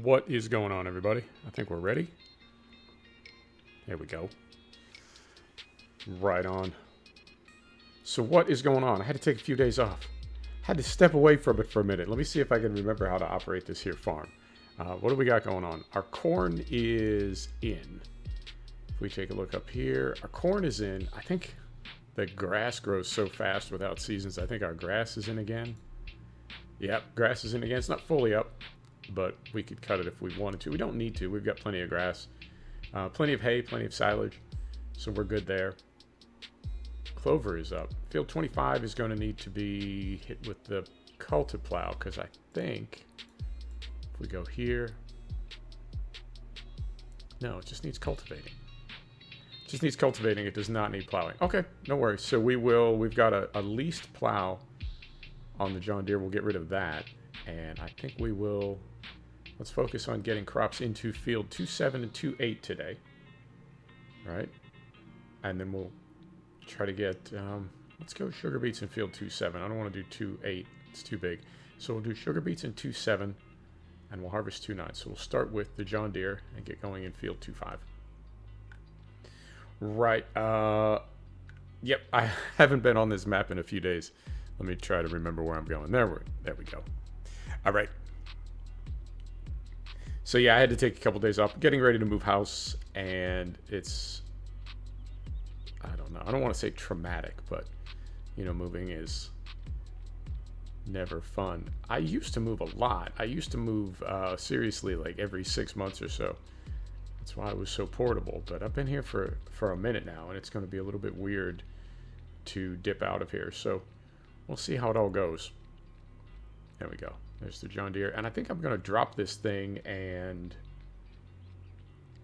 What is going on, everybody? I think we're ready. There we go. Right on. So what is going on? I had to take a few days off. Had to step away from it for a minute. Let me see if I can remember how to operate this here farm. What do we got going on? Our corn is in. If we take a look up here, our corn is in. I think the grass grows so fast without seasons. I think our grass is in again. Yep, grass is in again. It's not fully up, but we could cut it if we wanted to. We don't need to. We've got plenty of grass. Plenty of hay, plenty of silage. So we're good there. Clover is up. Field 25 is going to need to be hit with the cultiplow, because I think if we go here, no, it just needs cultivating. It just needs cultivating. It does not need plowing. Okay, no worries. So we've got a leased plow on the John Deere. We'll get rid of that. And I think we will, let's focus on getting crops into field 2.7 and 2.8 today. Right? And then we'll try to get, let's go sugar beets in field 2.7. I don't want to do 2.8. It's too big. So we'll do sugar beets in 2.7 and we'll harvest 2.9. So we'll start with the John Deere and get going in field 2.5. Right. Yep. I haven't been on this map in a few days. Let me try to remember where I'm going. There we go. All right. So yeah, I had to take a couple days off, getting ready to move house, and it's, I don't know. I don't want to say traumatic, but you know, moving is never fun. I used to move a lot. I used to move seriously like every 6 months or so. That's why I was so portable. But I've been here for a minute now, and it's going to be a little bit weird to dip out of here. So we'll see how it all goes. There we go. There's the John Deere. And I think I'm going to drop this thing and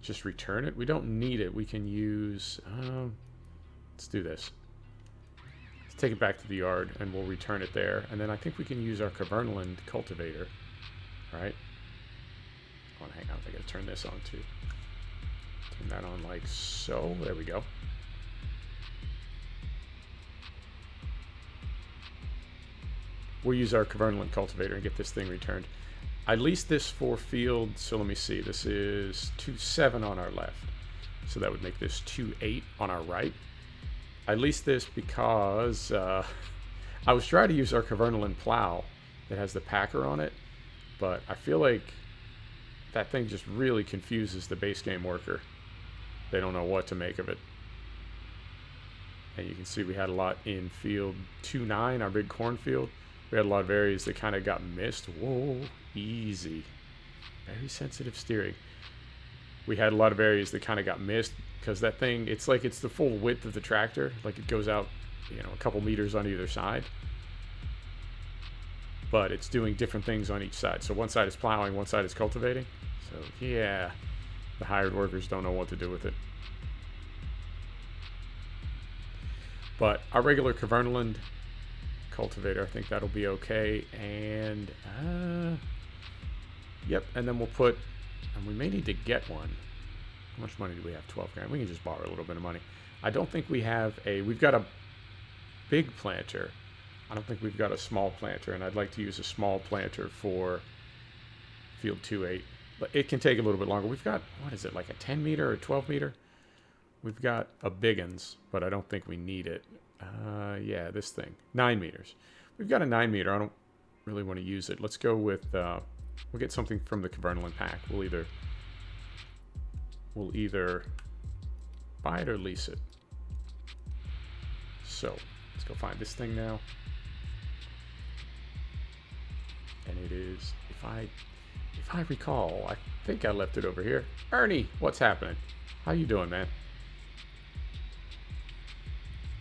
just return it. We don't need it. We can use... let's do this. Let's take it back to the yard and we'll return it there. And then I think we can use our Cavernaland cultivator. Right? Hold on, hang on. I got to turn this on too. Turn that on like so. There we go. We'll use our Cavernaland cultivator and get this thing returned. I leased this for field, so let me see. This is 2.7 on our left. So that would make this 2.8 on our right. I leased this because I was trying to use our Cavernaland plow that has the packer on it, but I feel like that thing just really confuses the base game worker. They don't know what to make of it. And you can see we had a lot in field 2.9, our big cornfield. We had a lot of areas that kind of got missed. Whoa, easy. Very sensitive steering. We had a lot of areas that kind of got missed because that thing, it's like it's the full width of the tractor. Like it goes out, you know, a couple meters on either side. But it's doing different things on each side. So one side is plowing, one side is cultivating. So yeah, the hired workers don't know what to do with it. But our regular Cavernaland cultivator, I think that'll be okay. And yep, and then we'll put, and we may need to get one. How much money do we have? 12 grand. We can just borrow a little bit of money. I don't think we have we've got a big planter. I don't think we've got a small planter, and I'd like to use a small planter for field 2.8. But it can take a little bit longer. We've got, what is it, like a 10 meter or 12 meter? We've got a biggins, but I don't think we need it. Yeah, this thing, 9 meters. We've got a 9 meter. I don't really want to use it. Let's go with, we'll get something from the Cavernaland pack. We'll either buy it or lease it. So let's go find this thing now. And it is, if I recall, I think I left it over here. Ernie, what's happening? How you doing, man?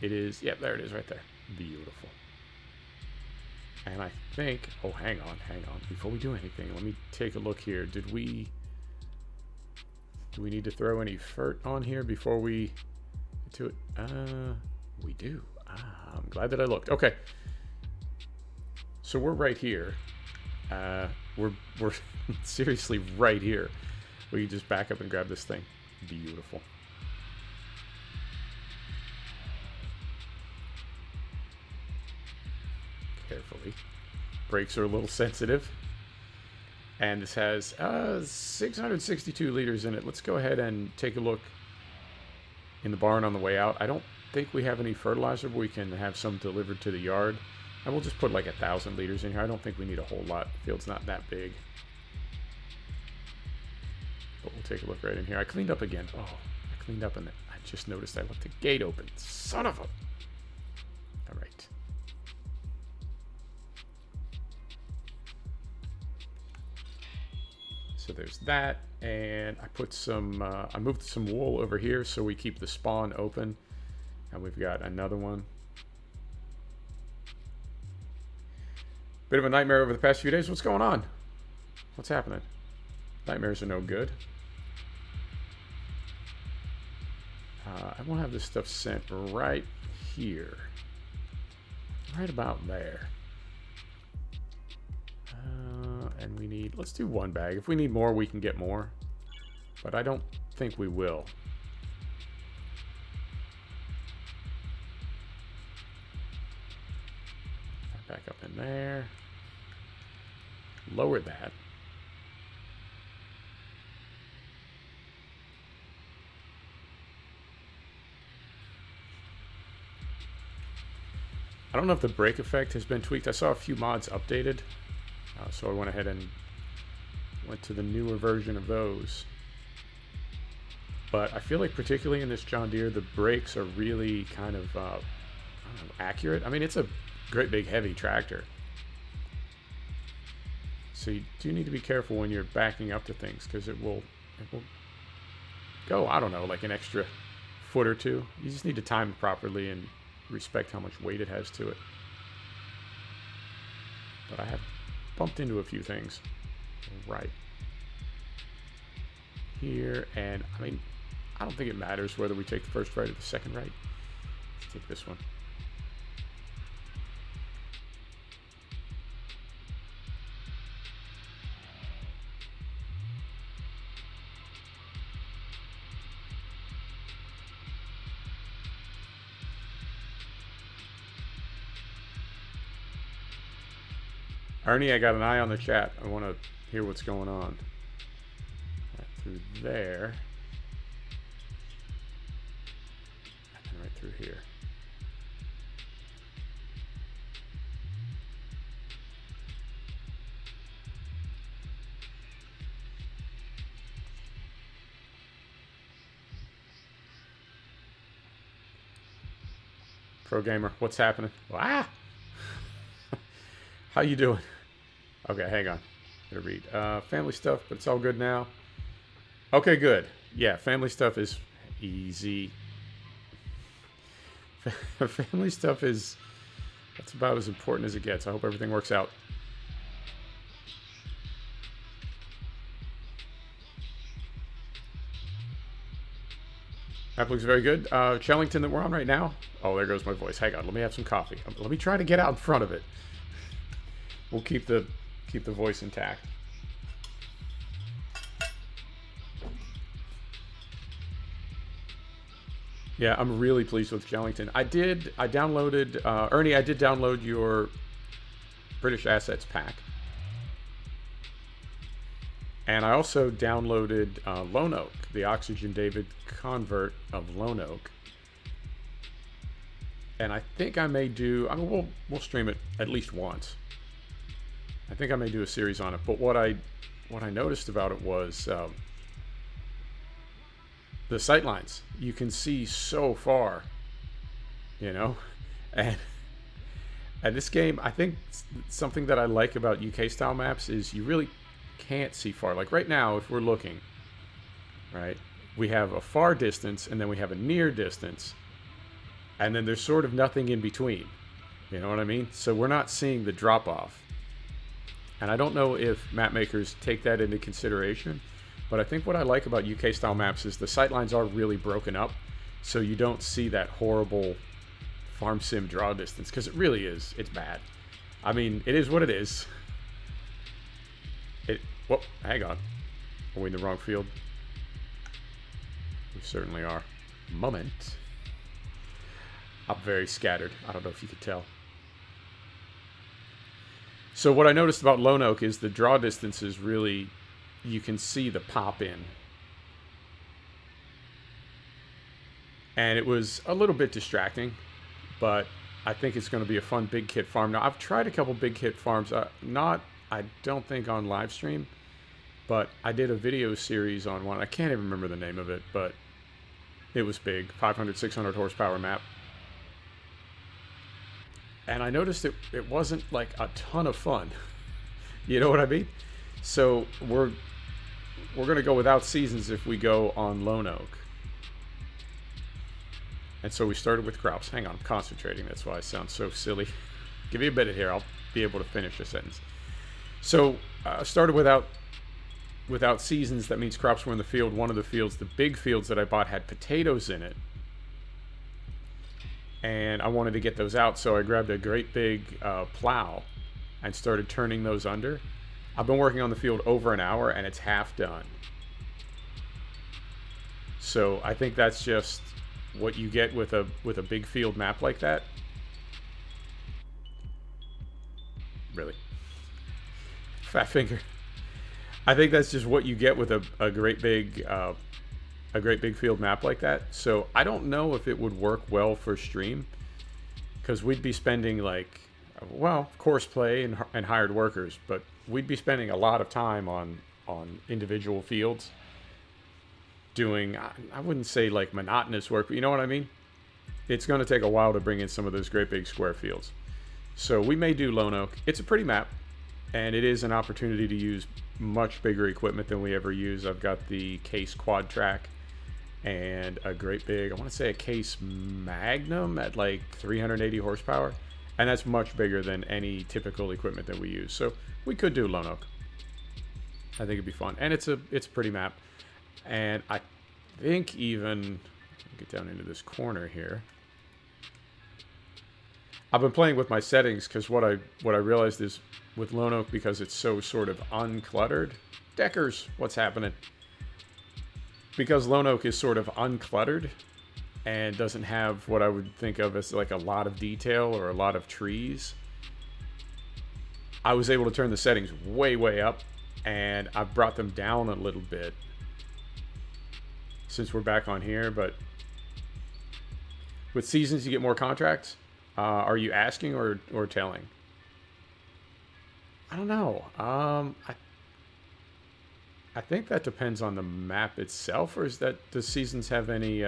It is, yep, there it is right there. Beautiful. And I think, oh, hang on. Before we do anything, let me take a look here. Do we need to throw any fert on here before we get to it? We do. I'm glad that I looked. Okay. So we're right here. We're seriously right here. We can just back up and grab this thing. Beautiful. Carefully. Brakes are a little sensitive. And this has 662 liters in it. Let's go ahead and take a look in the barn on the way out. I don't think we have any fertilizer, but we can have some delivered to the yard. And we'll just put like 1,000 liters in here. I don't think we need a whole lot. The field's not that big. But we'll take a look right in here. I cleaned up again. Oh, I cleaned up and I just noticed I left the gate open. Son of a... All right. So there's that. And I put some... I moved some wool over here so we keep the spawn open. And we've got another one. Bit of a nightmare over the past few days. What's going on? What's happening? Nightmares are no good. I won't have this stuff sent right here. Right about there. And we need... Let's do one bag. If we need more, we can get more. But I don't think we will. Back up in there. Lower that. I don't know if the brake effect has been tweaked. I saw a few mods updated. So I went ahead and went to the newer version of those. But I feel like particularly in this John Deere, the brakes are really kind of I don't know, accurate. I mean, it's a great big heavy tractor. So you do need to be careful when you're backing up to things because it will go, I don't know, like an extra foot or two. You just need to time it properly and respect how much weight it has to it. But I have bumped into a few things right here, and I mean, I don't think it matters whether we take the first right or the second right. Let's take this one. Ernie, I got an eye on the chat. I want to hear what's going on. Right through there. And right through here. Pro Gamer, what's happening? Ah! How you doing? Okay, hang on. Gotta read. Family stuff, but it's all good now. Okay, good. Yeah, family stuff is easy. Family stuff is... That's about as important as it gets. I hope everything works out. That looks very good. Chellington that we're on right now. Oh, there goes my voice. Hang on, let me have some coffee. Let me try to get out in front of it. We'll keep the voice intact. Yeah, I'm really pleased with Chellington. I downloaded, Ernie, I did download your British Assets pack. And I also downloaded Lone Oak, the Oxygen David convert of Lone Oak. And I think I may do, I mean, we'll stream it at least once. I think I may do a series on it, but what I noticed about it was the sight lines. You can see so far, you know, and this game, I think something that I like about UK style maps is you really can't see far. Like right now, if we're looking, right, we have a far distance and then we have a near distance, and then there's sort of nothing in between. You know what I mean? So we're not seeing the drop off. And I don't know if map makers take that into consideration, but I think what I like about UK style maps is the sightlines are really broken up, so you don't see that horrible farm sim draw distance, because it really is. It's bad. I mean, it is what it is. Whoop, hang on. Are we in the wrong field? We certainly are. Moment. I'm very scattered. I don't know if you could tell. So what I noticed about Lone Oak is the draw distance is really, you can see the pop in. And it was a little bit distracting, but I think it's going to be a fun big kit farm. Now, I've tried a couple big kit farms, I don't think on Livestream, but I did a video series on one. I can't even remember the name of it, but it was big, 500, 600 horsepower map. And I noticed it wasn't like a ton of fun. You know what I mean? So we're going to go without seasons if we go on Lone Oak. And so we started with crops. Hang on, I'm concentrating. That's why I sound so silly. Give me a minute here. I'll be able to finish a sentence. So started without seasons. That means crops were in the field. One of the fields, the big fields that I bought, had potatoes in it. And I wanted to get those out, so I grabbed a great big plow and started turning those under. I've been working on the field over an hour, and it's half done. So I think that's just what you get with a big field map like that. Really? Fat finger. I think that's just what you get with a great big field map like that. So I don't know if it would work well for stream, because we'd be spending like, well, course play and hired workers, but we'd be spending a lot of time on individual fields doing, I wouldn't say like monotonous work, but you know what I mean? It's going to take a while to bring in some of those great big square fields. So we may do Lone Oak. It's a pretty map, and it is an opportunity to use much bigger equipment than we ever use. I've got the Case Quad Track and a great big, I want to say a Case Magnum at like 380 horsepower, and that's much bigger than any typical equipment that we use. So we could do Lone Oak. I think it'd be fun, and it's a pretty map. And I think even, get down into this corner here, I've been playing with my settings, because what I realized is with Lone Oak, because it's so sort of uncluttered, Deckers, what's happening? Because Lone Oak is sort of uncluttered and doesn't have what I would think of as like a lot of detail or a lot of trees, I was able to turn the settings way up, and I've brought them down a little bit since we're back on here. But with seasons you get more contracts. Are you asking or telling? I don't know. I think that depends on the map itself, or is that, does seasons have any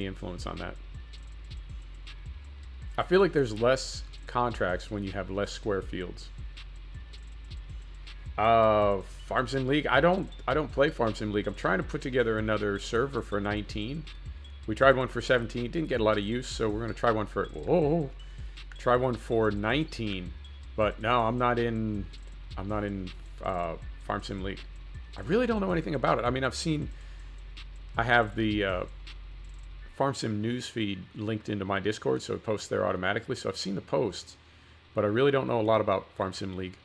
influence on that? I feel like there's less contracts when you have less square fields. Farm Sim League. I don't play Farm Sim League. I'm trying to put together another server for 19. We tried one for 17, didn't get a lot of use, so we're gonna try one for try one for 19. But no, I'm not in Farm Sim League. I really don't know anything about it. I mean, I have the Farm Sim newsfeed linked into my Discord, so it posts there automatically. So I've seen the posts, but I really don't know a lot about Farm Sim League.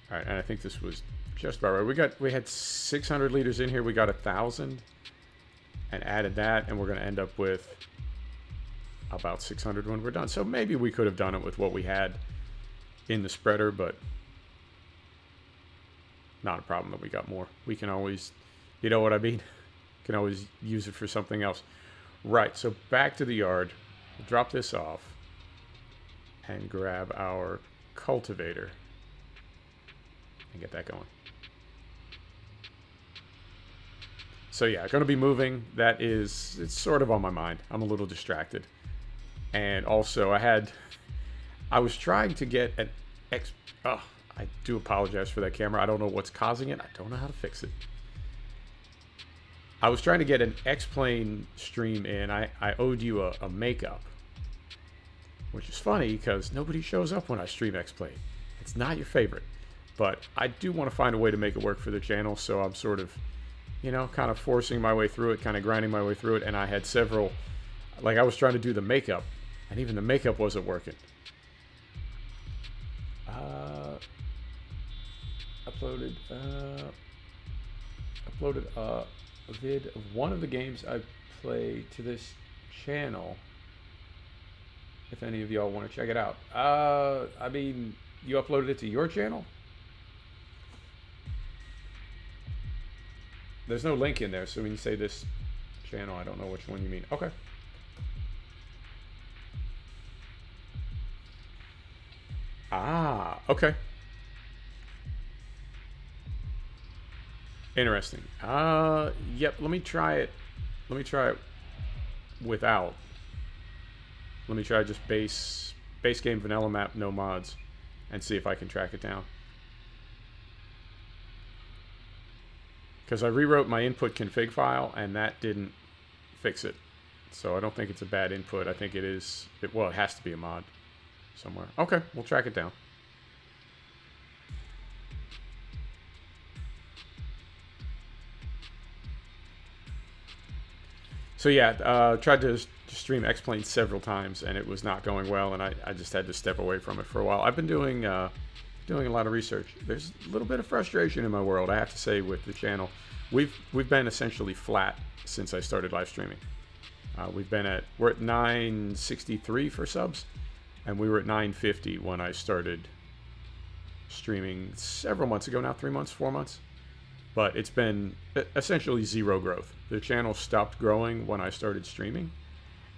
All right, and I think this was just about right. We had 600 liters in here. We got 1,000 and added that, and we're going to end up with about 600 when we're done. So maybe we could have done it with what we had in the spreader, but not a problem that we got more. We can always, you know what I mean? Can always use it for something else. Right, so back to the yard. We'll drop this off and grab our cultivator and get that going. So yeah, going to be moving. It's sort of on my mind. I'm a little distracted. And also I was trying to get an I do apologize for that camera. I don't know what's causing it. I don't know how to fix it. I was trying to get an X-Plane stream in. I owed you a makeup, which is funny because nobody shows up when I stream X-Plane. It's not your favorite. But I do want to find a way to make it work for the channel, so I'm sort of, you know, kind of forcing my way through it, kind of grinding my way through it, and I had several, like I was trying to do the makeup, and even the makeup wasn't working. uploaded a vid of one of the games I play to this channel. If any of y'all want to check it out. I mean, you uploaded it to your channel? There's no link in there, so when you say this channel, I don't know which one you mean. Okay. Ah, okay. Interesting. Yep, let me try it. Let me try it without. Let me try just base game vanilla map, no mods, and see if I can track it down. Because I rewrote my input config file and that didn't fix it. So I don't think it's a bad input. I think it is, well, it has to be a mod somewhere. Okay, we'll track it down. So yeah, tried to stream X-Plane several times and it was not going well, and I just had to step away from it for a while. I've been doing a lot of research. There's a little bit of frustration in my world, I have to say, with the channel. We've been essentially flat since I started live streaming. We're at 963 for subs, and we were at 950 when I started streaming several months ago now, 3 months, 4 months. But it's been essentially zero growth. The channel stopped growing when I started streaming,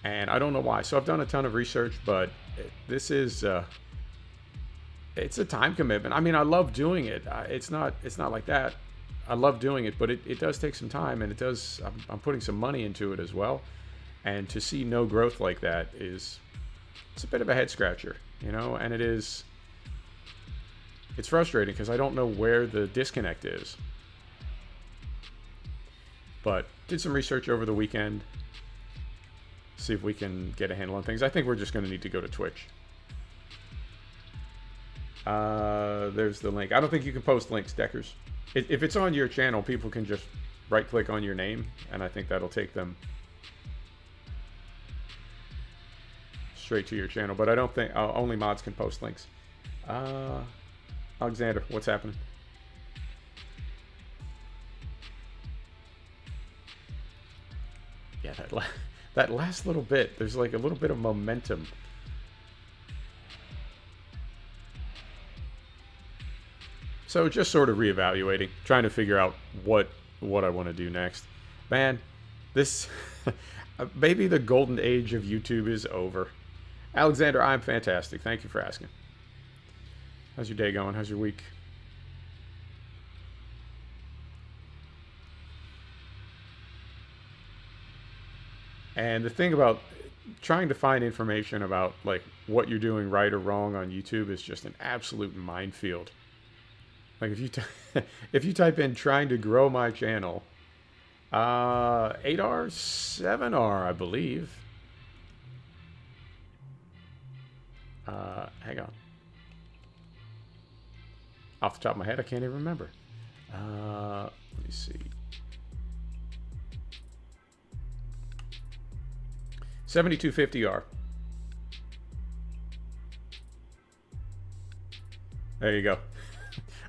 and I don't know why. So I've done a ton of research, but this is it's a time commitment. I mean, I love doing it. It's not like that. I love doing it, but it does take some time, and I'm putting some money into it as well. And to see no growth like that it's a bit of a head scratcher, you know. And it's frustrating because I don't know where the disconnect is. But did some research over the weekend, see if we can get a handle on things. I think we're just going to need to go to Twitch. There's the link. I don't think you can post links, Deckers. If it's on your channel, people can just right-click on your name, and I think that'll take them straight to your channel. But I don't think only mods can post links. Alexander, what's happening? Yeah, that last little bit, there's like a little bit of momentum. So just sort of reevaluating, trying to figure out what I want to do next. Man, this maybe the golden age of YouTube is over. Alexander, I'm fantastic. Thank you for asking. How's your day going? How's your week? And the thing about trying to find information about like what you're doing right or wrong on YouTube is just an absolute minefield. Like if you type in trying to grow my channel, 8R, 7R, I believe. Hang on. Off the top of my head, I can't even remember. Let me see. 7250R. There you go.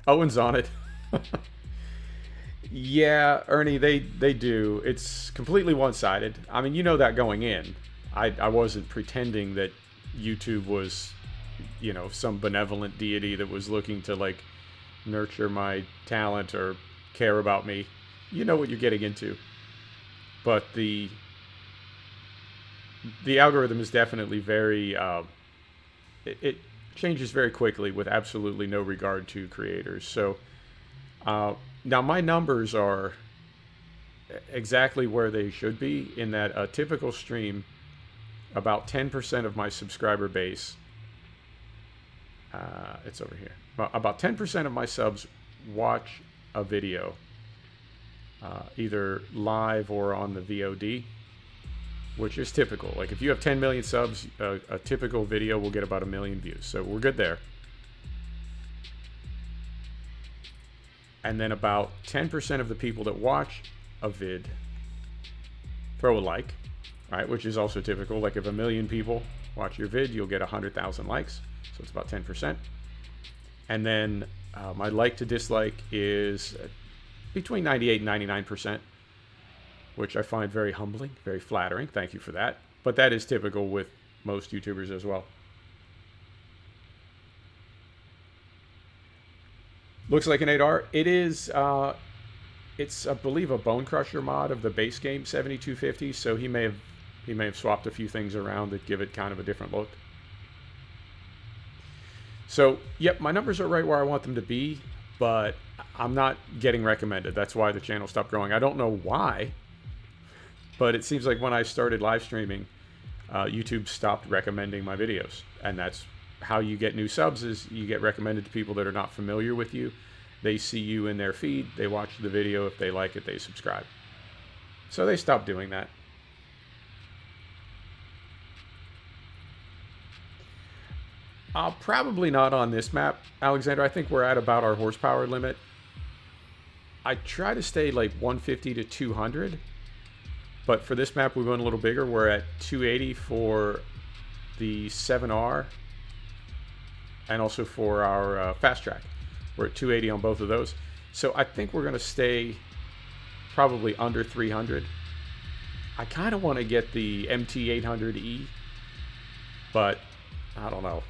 Owen's on it. Yeah, Ernie, they do. It's completely one-sided. I mean, you know that going in. I wasn't pretending that YouTube was, you know, some benevolent deity that was looking to like nurture my talent or care about me. You know what you're getting into. But the algorithm is definitely very it changes very quickly with absolutely no regard to creators. So now my numbers are exactly where they should be, in that a typical stream, about 10% of my subscriber base, it's over here, about 10% of my subs watch a video either live or on the VOD, which is typical. Like if you have 10 million subs, a typical video will get about 1 million views. So we're good there. And then about 10% of the people that watch a vid throw a like, right? Which is also typical. Like if 1 million people watch your vid, you'll get 100,000 likes. So it's about 10%. And then My like to dislike is between 98 and 99%, which I find very humbling, very flattering. Thank you for that. But that is typical with most YouTubers as well. Looks like an 8R. It is, it's, I believe, a Bone Crusher mod of the base game 7250, so he may have swapped a few things around that give it kind of a different look. So, yep, my numbers are right where I want them to be, but I'm not getting recommended. That's why the channel stopped growing. I don't know why, but it seems like when I started live streaming, YouTube stopped recommending my videos. And that's how you get new subs, is you get recommended to people that are not familiar with you. They see you in their feed, they watch the video, if they like it, they subscribe. So they stopped doing that. Probably not on this map, Alexander. I think we're at about our horsepower limit. I try to stay like 150 to 200, but for this map we went a little bigger. We're at 280 for the 7R and also for our fast track. We're at 280 on both of those. So I think we're going to stay probably under 300. I kind of want to get the MT800E, but I don't know.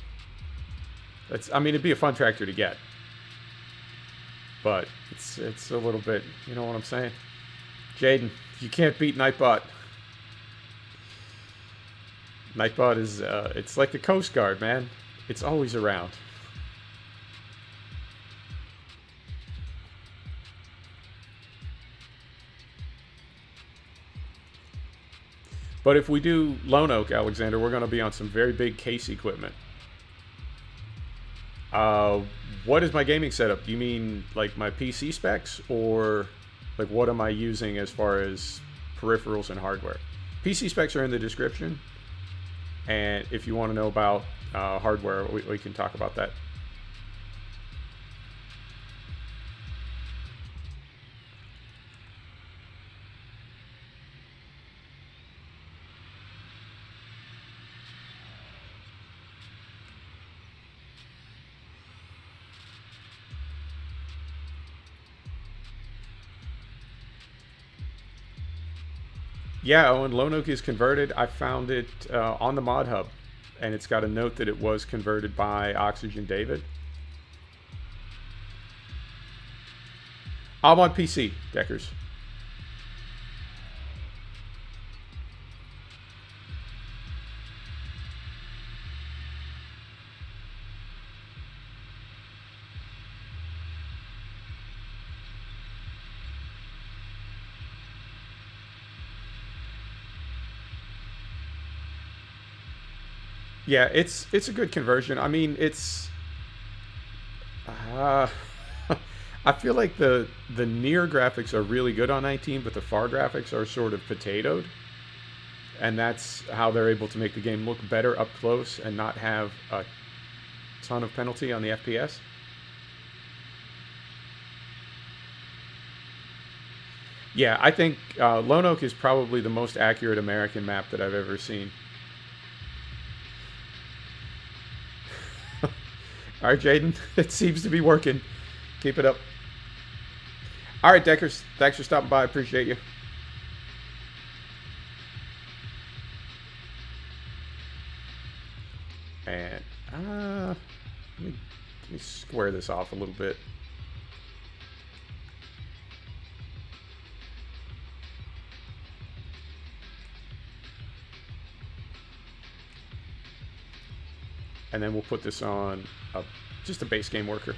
I mean, it'd be a fun tractor to get, but it's a little bit, you know what I'm saying? Jaden, you can't beat Nightbot. Nightbot is, it's like the Coast Guard, man. It's always around. But if we do Lone Oak, Alexander, we're going to be on some very big case equipment. What is my gaming setup? Do you mean like my PC specs, or like what am I using as far as peripherals and hardware? PC specs are in the description, and if you want to know about hardware, we can talk about that. Yeah, Owen, Lone Oak is converted. I found it on the Mod Hub, and it's got a note that it was converted by Oxygen David. I'm on PC, Deckers. Yeah, it's a good conversion. I mean, it's I feel like the near graphics are really good on 19, but the far graphics are sort of potatoed, and that's how they're able to make the game look better up close and not have a ton of penalty on the FPS. Yeah, I think Lone Oak is probably the most accurate American map that I've ever seen. All right, Jaden, it seems to be working. Keep it up. All right, Deckers, thanks for stopping by. I appreciate you. And let me square this off a little bit. And then we'll put this on just a base game worker.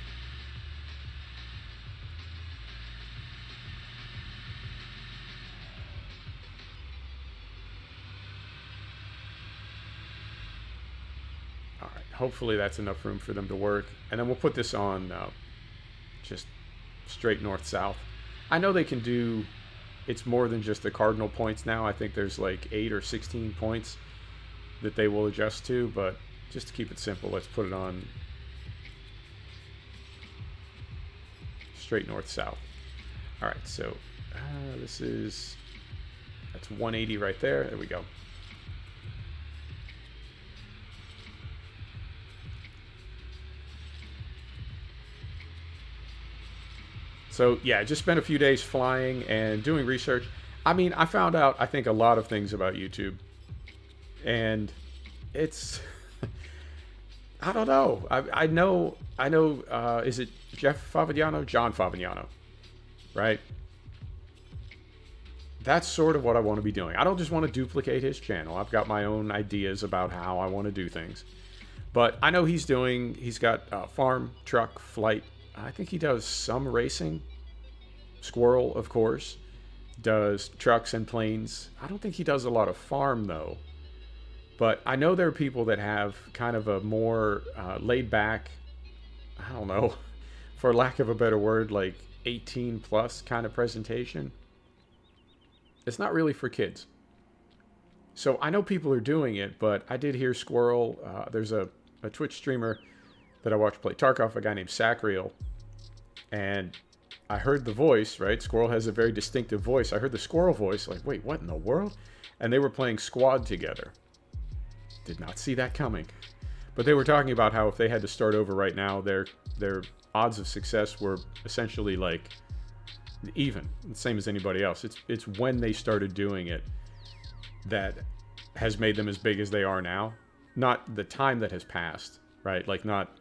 All right, hopefully that's enough room for them to work. And then we'll put this on just straight north-south. I know they can do, it's more than just the cardinal points now. I think there's like 8 or 16 points that they will adjust to, but just to keep it simple, let's put it on straight north-south. All right, so that's 180 right there. There we go. So yeah, I just spent a few days flying and doing research. I mean, I found out, I think, a lot of things about YouTube. And it's, I don't know. I know, is it Jeff Favignano? John Favignano, right? That's sort of what I want to be doing. I don't just want to duplicate his channel. I've got my own ideas about how I want to do things. But I know he's got farm, truck, flight. I think he does some racing. Squirrel, of course, does trucks and planes. I don't think he does a lot of farm, though. But I know there are people that have kind of a more laid back, I don't know, for lack of a better word, like 18 plus kind of presentation. It's not really for kids. So I know people are doing it, but I did hear Squirrel. There's a Twitch streamer that I watch play Tarkov, a guy named Sacriel. And I heard the voice, right? Squirrel has a very distinctive voice. I heard the Squirrel voice, like, wait, what in the world? And they were playing squad together. Did not see that coming. But they were talking about how if they had to start over right now, their odds of success were essentially like even, the same as anybody else. It's when they started doing it that has made them as big as they are now. Not the time that has passed, right? Like not,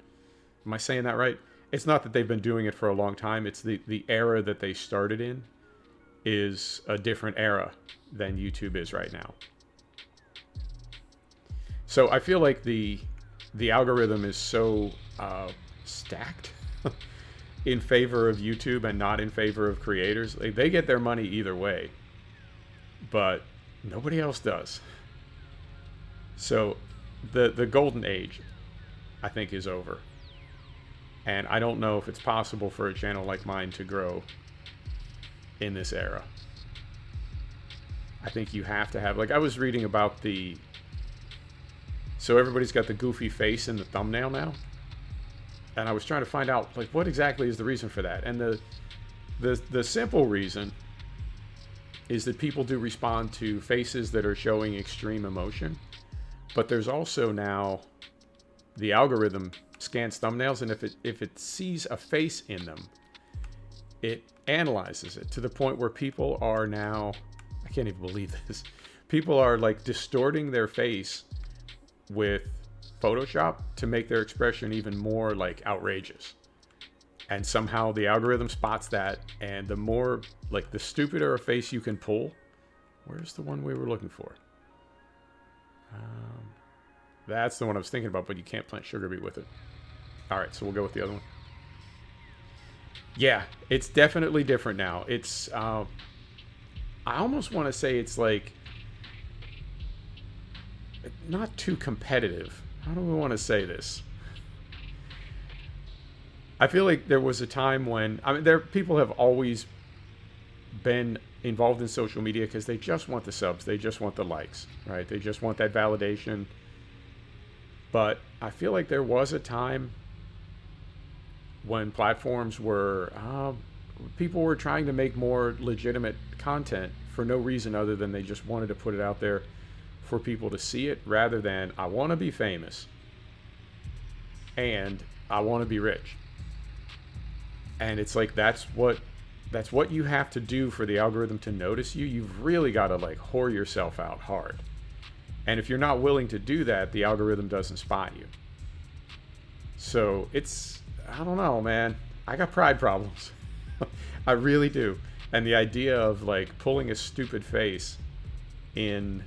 am I saying that right? It's not that they've been doing it for a long time. It's the era that they started in is a different era than YouTube is right now. So I feel like the algorithm is so stacked in favor of YouTube and not in favor of creators. Like, they get their money either way, but nobody else does. So the golden age, I think, is over. And I don't know if it's possible for a channel like mine to grow in this era. I think you have to have, like, I was reading about so everybody's got the goofy face in the thumbnail now. And I was trying to find out, like, what exactly is the reason for that? And the simple reason is that people do respond to faces that are showing extreme emotion. But there's also now the algorithm scans thumbnails, and if it sees a face in them, it analyzes it to the point where people are now, I can't even believe this, people are like distorting their face with Photoshop to make their expression even more like outrageous. And somehow the algorithm spots that, and the more, like, the stupider a face you can pull. Where's the one we were looking for? That's the one I was thinking about, but you can't plant sugar beet with it. All right, so we'll go with the other one. Yeah, it's definitely different now. It's, I almost want to say it's like, not too competitive. How do we want to say this? I feel like there was a time when, I mean, people have always been involved in social media because they just want the subs, they just want the likes, right? They just want that validation. But I feel like there was a time when platforms were, people were trying to make more legitimate content for no reason other than they just wanted to put it out there for people to see it, rather than, I want to be famous and I want to be rich. And it's like, that's what you have to do for the algorithm to notice you. You've really got to, like, whore yourself out hard. And if you're not willing to do that, the algorithm doesn't spot you. So it's, I don't know, man. I got pride problems. I really do. And the idea of, like, pulling a stupid face in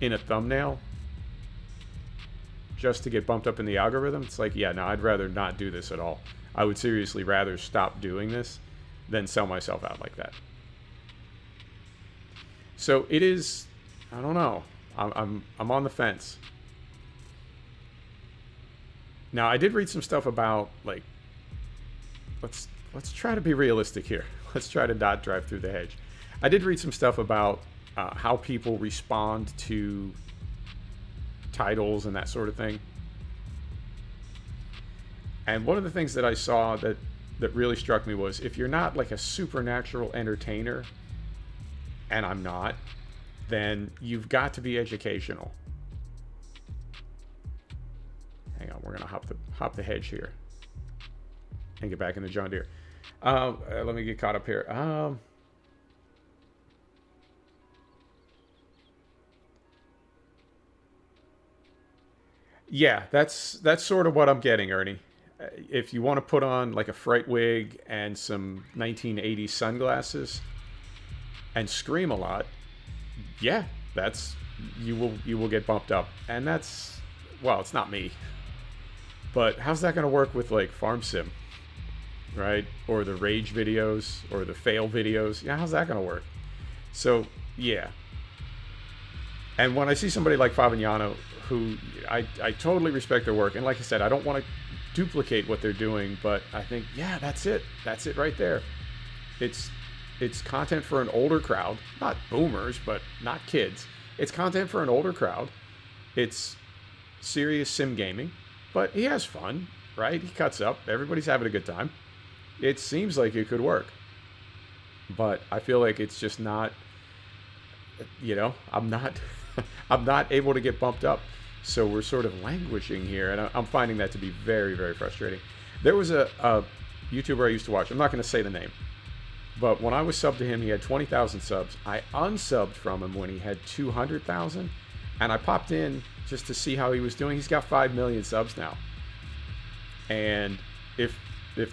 a thumbnail just to get bumped up in the algorithm, it's like, yeah, no, I'd rather not do this at all. I would seriously rather stop doing this than sell myself out like that. So it is, I don't know. I'm on the fence. Now, I did read some stuff about, like, let's try to be realistic here. Let's try to not drive through the hedge. I did read some stuff about how people respond to titles and that sort of thing. And one of the things that I saw that really struck me was, if you're not like a supernatural entertainer, and I'm not, then you've got to be educational. Hang on, we're gonna hop the hedge here and get back in the John Deere. Let me get caught up here. Yeah, that's sort of what I'm getting, Ernie. If you want to put on like a fright wig and some 1980s sunglasses and scream a lot, yeah, that's you will get bumped up. And that's, well, it's not me. But how's that going to work with like Farm Sim, right? Or the rage videos or the fail videos? Yeah, how's that going to work? So, yeah. And when I see somebody like Fabignano, who I totally respect their work, and like I said, I don't want to duplicate what they're doing, but I think, yeah, that's it. That's it right there. It's content for an older crowd, not boomers, but not kids. It's content for an older crowd. It's serious sim gaming, but he has fun, right? He cuts up. Everybody's having a good time. It seems like it could work, but I feel like it's just not, I'm not I'm not able to get bumped up. So we're sort of languishing here, and I'm finding that to be very, very frustrating. There was a YouTuber I used to watch. I'm not going to say the name, but when I was subbed to him, he had 20,000 subs. I unsubbed from him when he had 200,000, and I popped in just to see how he was doing. He's got 5 million subs now, and if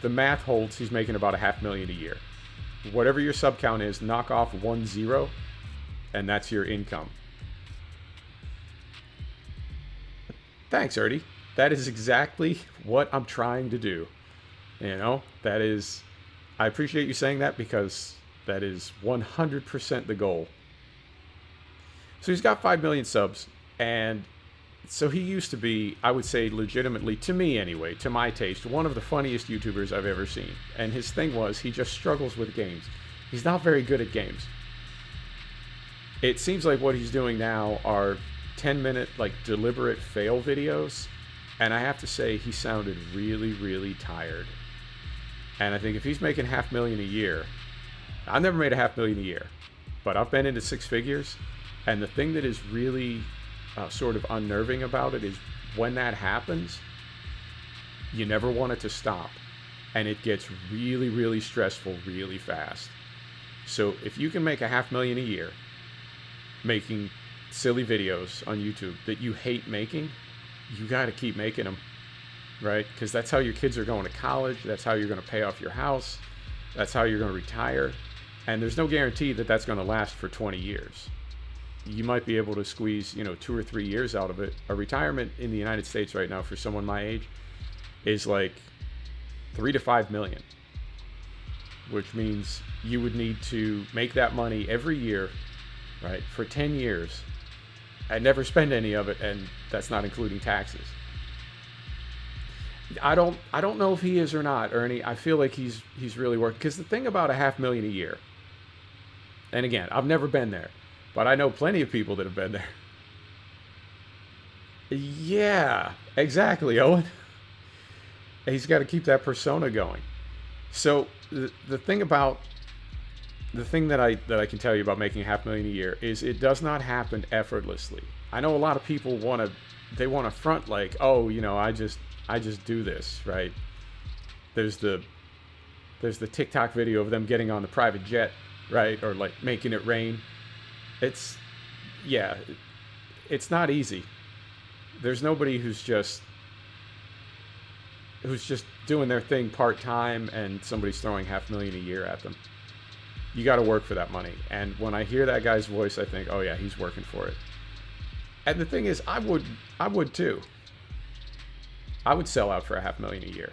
the math holds, he's making about 500,000 a year. Whatever your sub count is, knock off 10, and that's your income. Thanks, Ernie. That is exactly what I'm trying to do. That is, I appreciate you saying that, because that is 100% the goal. So he's got 5 million subs, and so he used to be, I would say, legitimately, to me anyway, to my taste, one of the funniest YouTubers I've ever seen. And his thing was, he just struggles with games. He's not very good at games. It seems like what he's doing now are 10-minute, like, deliberate fail videos, and I have to say, he sounded really, really tired. And I think if he's making 500,000 a year, I've never made 500,000 a year, but I've been into 6 figures, and the thing that is really sort of unnerving about it is when that happens, you never want it to stop, and it gets really, really stressful really fast. So if you can make 500,000 a year making silly videos on YouTube that you hate making, you got to keep making them, right? Because that's how your kids are going to college. That's how you're going to pay off your house. That's how you're going to retire. And there's no guarantee that that's going to last for 20 years. You might be able to squeeze, 2 or 3 years out of it. A retirement in the United States right now for someone my age is like 3 to 5 million, which means you would need to make that money every year, right, for 10 years. I never spend any of it, and that's not including taxes. I don't know if he is or not, Ernie. I feel like he's really working, because the thing about 500,000 a year, and again, I've never been there, but I know plenty of people that have been there. Yeah, exactly, Owen. He's got to keep that persona going. So the thing that I can tell you about making 500,000 a year is it does not happen effortlessly. I know a lot of people want to front like, oh, I just do this, right? There's the TikTok video of them getting on the private jet, right? Or like making it rain. It's not easy. There's nobody who's just doing their thing part-time and somebody's throwing 500,000 a year at them. You got to work for that money. And when I hear that guy's voice, I think, oh yeah, he's working for it. And the thing is, I would too. I would sell out for 500,000 a year,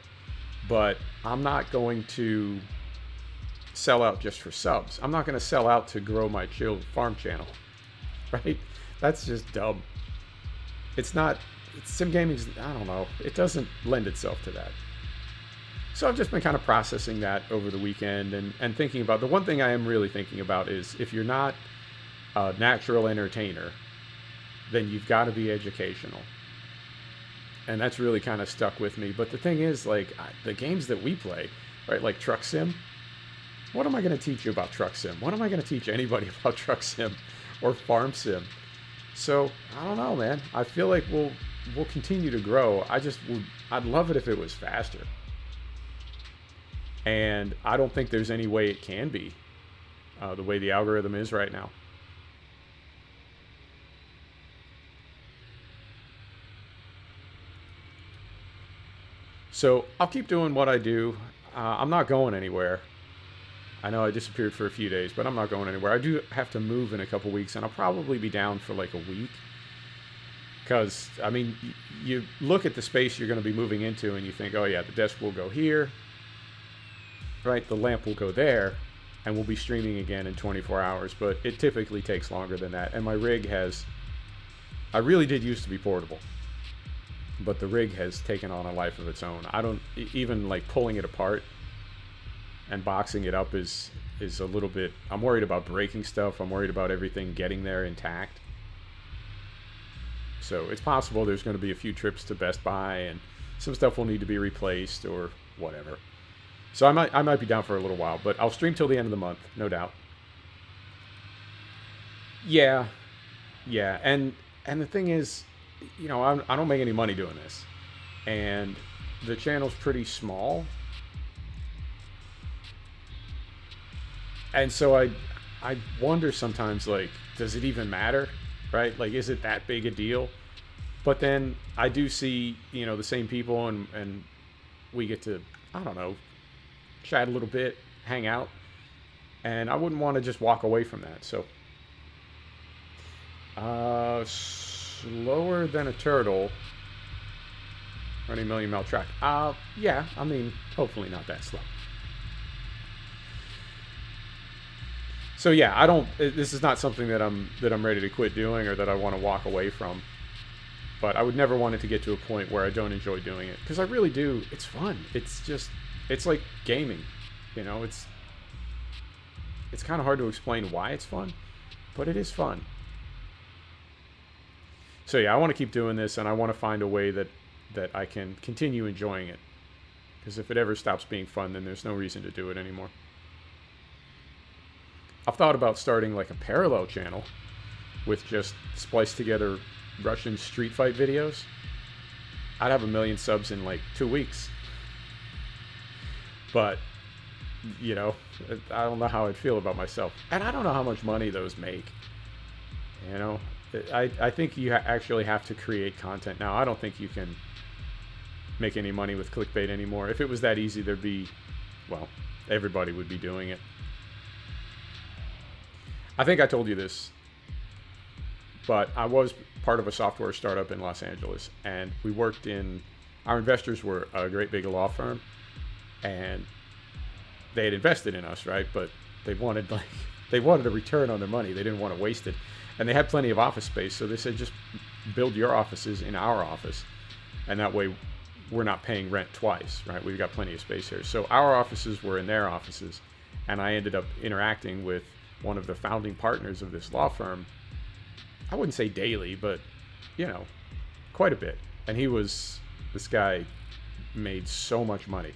but I'm not going to sell out just for subs. I'm not going to sell out to grow my chill farm channel, right? That's just dumb. Sim gaming's, I don't know, it doesn't lend itself to that. So I've just been kind of processing that over the weekend and thinking about, the one thing I am really thinking about is, if you're not a natural entertainer, then you've got to be educational. And that's really kind of stuck with me. But the thing is, like, the games that we play, right, like Truck Sim, what am I going to teach you about Truck Sim? What am I going to teach anybody about Truck Sim or Farm Sim? So, I don't know, man. I feel like we'll continue to grow. I'd love it if it was faster. And I don't think there's any way it can be the way the algorithm is right now. So I'll keep doing what I do. I'm not going anywhere. I know I disappeared for a few days, but I'm not going anywhere. I do have to move in a couple weeks, and I'll probably be down for like a week. Because, I mean, you look at the space you're going to be moving into, and you think, oh yeah, the desk will go here. Right, the lamp will go there, and we'll be streaming again in 24 hours. But it typically takes longer than that. And my rig has... I really did used to be portable. But the rig has taken on a life of its own. I don't... Even, like, pulling it apart and boxing it up is a little bit... I'm worried about breaking stuff. I'm worried about everything getting there intact. So it's possible there's going to be a few trips to Best Buy, and some stuff will need to be replaced or whatever. So I might be down for a little while, but I'll stream till the end of the month, no doubt. Yeah, and the thing is, you know, I don't make any money doing this, and the channel's pretty small, and so I wonder sometimes, like, does it even matter, right? Like, is it that big a deal? But then I do see, you know, the same people, and we get to, I don't know, chat a little bit, hang out, and I wouldn't want to just walk away from that. So slower than a turtle running million mile track. Yeah, I mean, hopefully not that slow. So yeah, I don't, this is not something that I'm ready to quit doing or that I want to walk away from, but I would never want it to get to a point where I don't enjoy doing it, because I really do. It's fun. It's just, it's like gaming, you know. It's kind of hard to explain why it's fun, but it is fun. So yeah, I want to keep doing this, and I want to find a way that I can continue enjoying it, because if it ever stops being fun, then there's no reason to do it anymore. I've thought about starting like a parallel channel with just spliced together Russian street fight videos. I'd have 1 million subs in like 2 weeks. But, you know, I don't know how I'd feel about myself. And I don't know how much money those make. You know, I think you actually have to create content now. I don't think you can make any money with clickbait anymore. If it was that easy, there'd be, well, everybody would be doing it. I think I told you this, but I was part of a software startup in Los Angeles, and we worked in, our investors were a great big law firm, and they had invested in us, right? But they wanted a return on their money. They didn't want to waste it, and they had plenty of office space, so they said, just build your offices in our office, and that way we're not paying rent twice, right? We've got plenty of space here. So our offices were in their offices, and I ended up interacting with one of the founding partners of this law firm. I wouldn't say daily, but, you know, quite a bit. And this guy made so much money.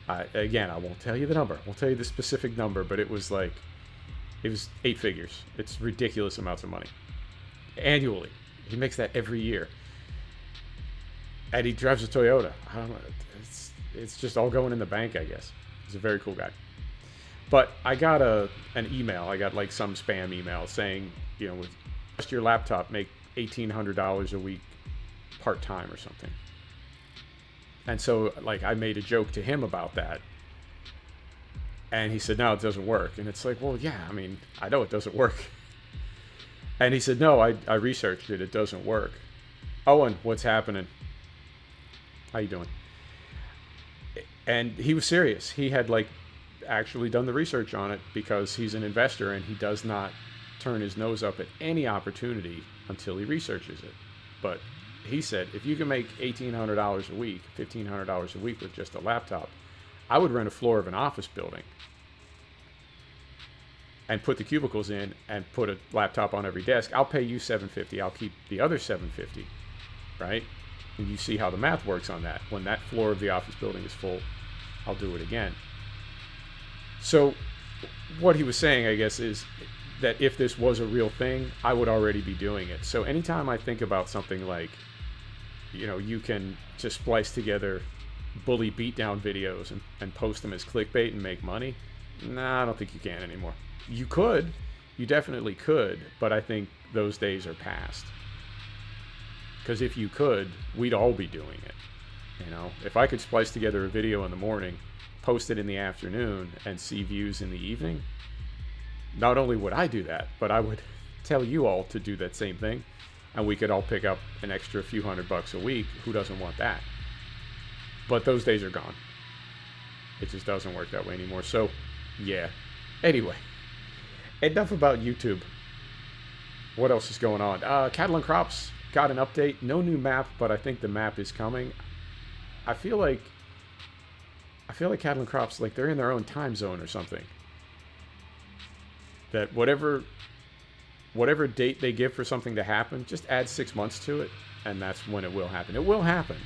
Again, I won't tell you the number. I won't tell you the specific number, but it was 8 figures. It's ridiculous amounts of money. Annually. He makes that every year. And he drives a Toyota. I don't know. It's just all going in the bank, I guess. He's a very cool guy. But I got an email. I got like some spam email saying, you know, with just your laptop, make $1,800 a week part-time or something. And so, like, I made a joke to him about that. And he said, no, it doesn't work. And it's like, well, yeah, I mean, I know it doesn't work. And he said, no, I researched it. It doesn't work. Owen, what's happening? How you doing? And he was serious. He had, like, actually done the research on it, because he's an investor and he does not turn his nose up at any opportunity until he researches it. But he said, if you can make $1,800 a week, $1,500 a week with just a laptop, I would rent a floor of an office building and put the cubicles in and put a laptop on every desk. I'll pay you $750. I'll keep the other $750, right? And you see how the math works on that. When that floor of the office building is full, I'll do it again. So what he was saying, I guess, is that if this was a real thing, I would already be doing it. So anytime I think about something like, you know, you can just splice together bully beatdown videos and post them as clickbait and make money. Nah, I don't think you can anymore. You could. You definitely could. But I think those days are past. Because if you could, we'd all be doing it. You know, if I could splice together a video in the morning, post it in the afternoon, and see views in the evening, not only would I do that, but I would tell you all to do that same thing, and we could all pick up an extra few $100 a week. Who doesn't want that? But those days are gone. It just doesn't work that way anymore. So, yeah. Anyway, enough about YouTube. What else is going on? Catalan Crops got an update. No new map, but I think the map is coming. I feel like Catalan Crops, like they're in their own time zone or something. That whatever date they give for something to happen, just add 6 months to it, and that's when it will happen. It will happen.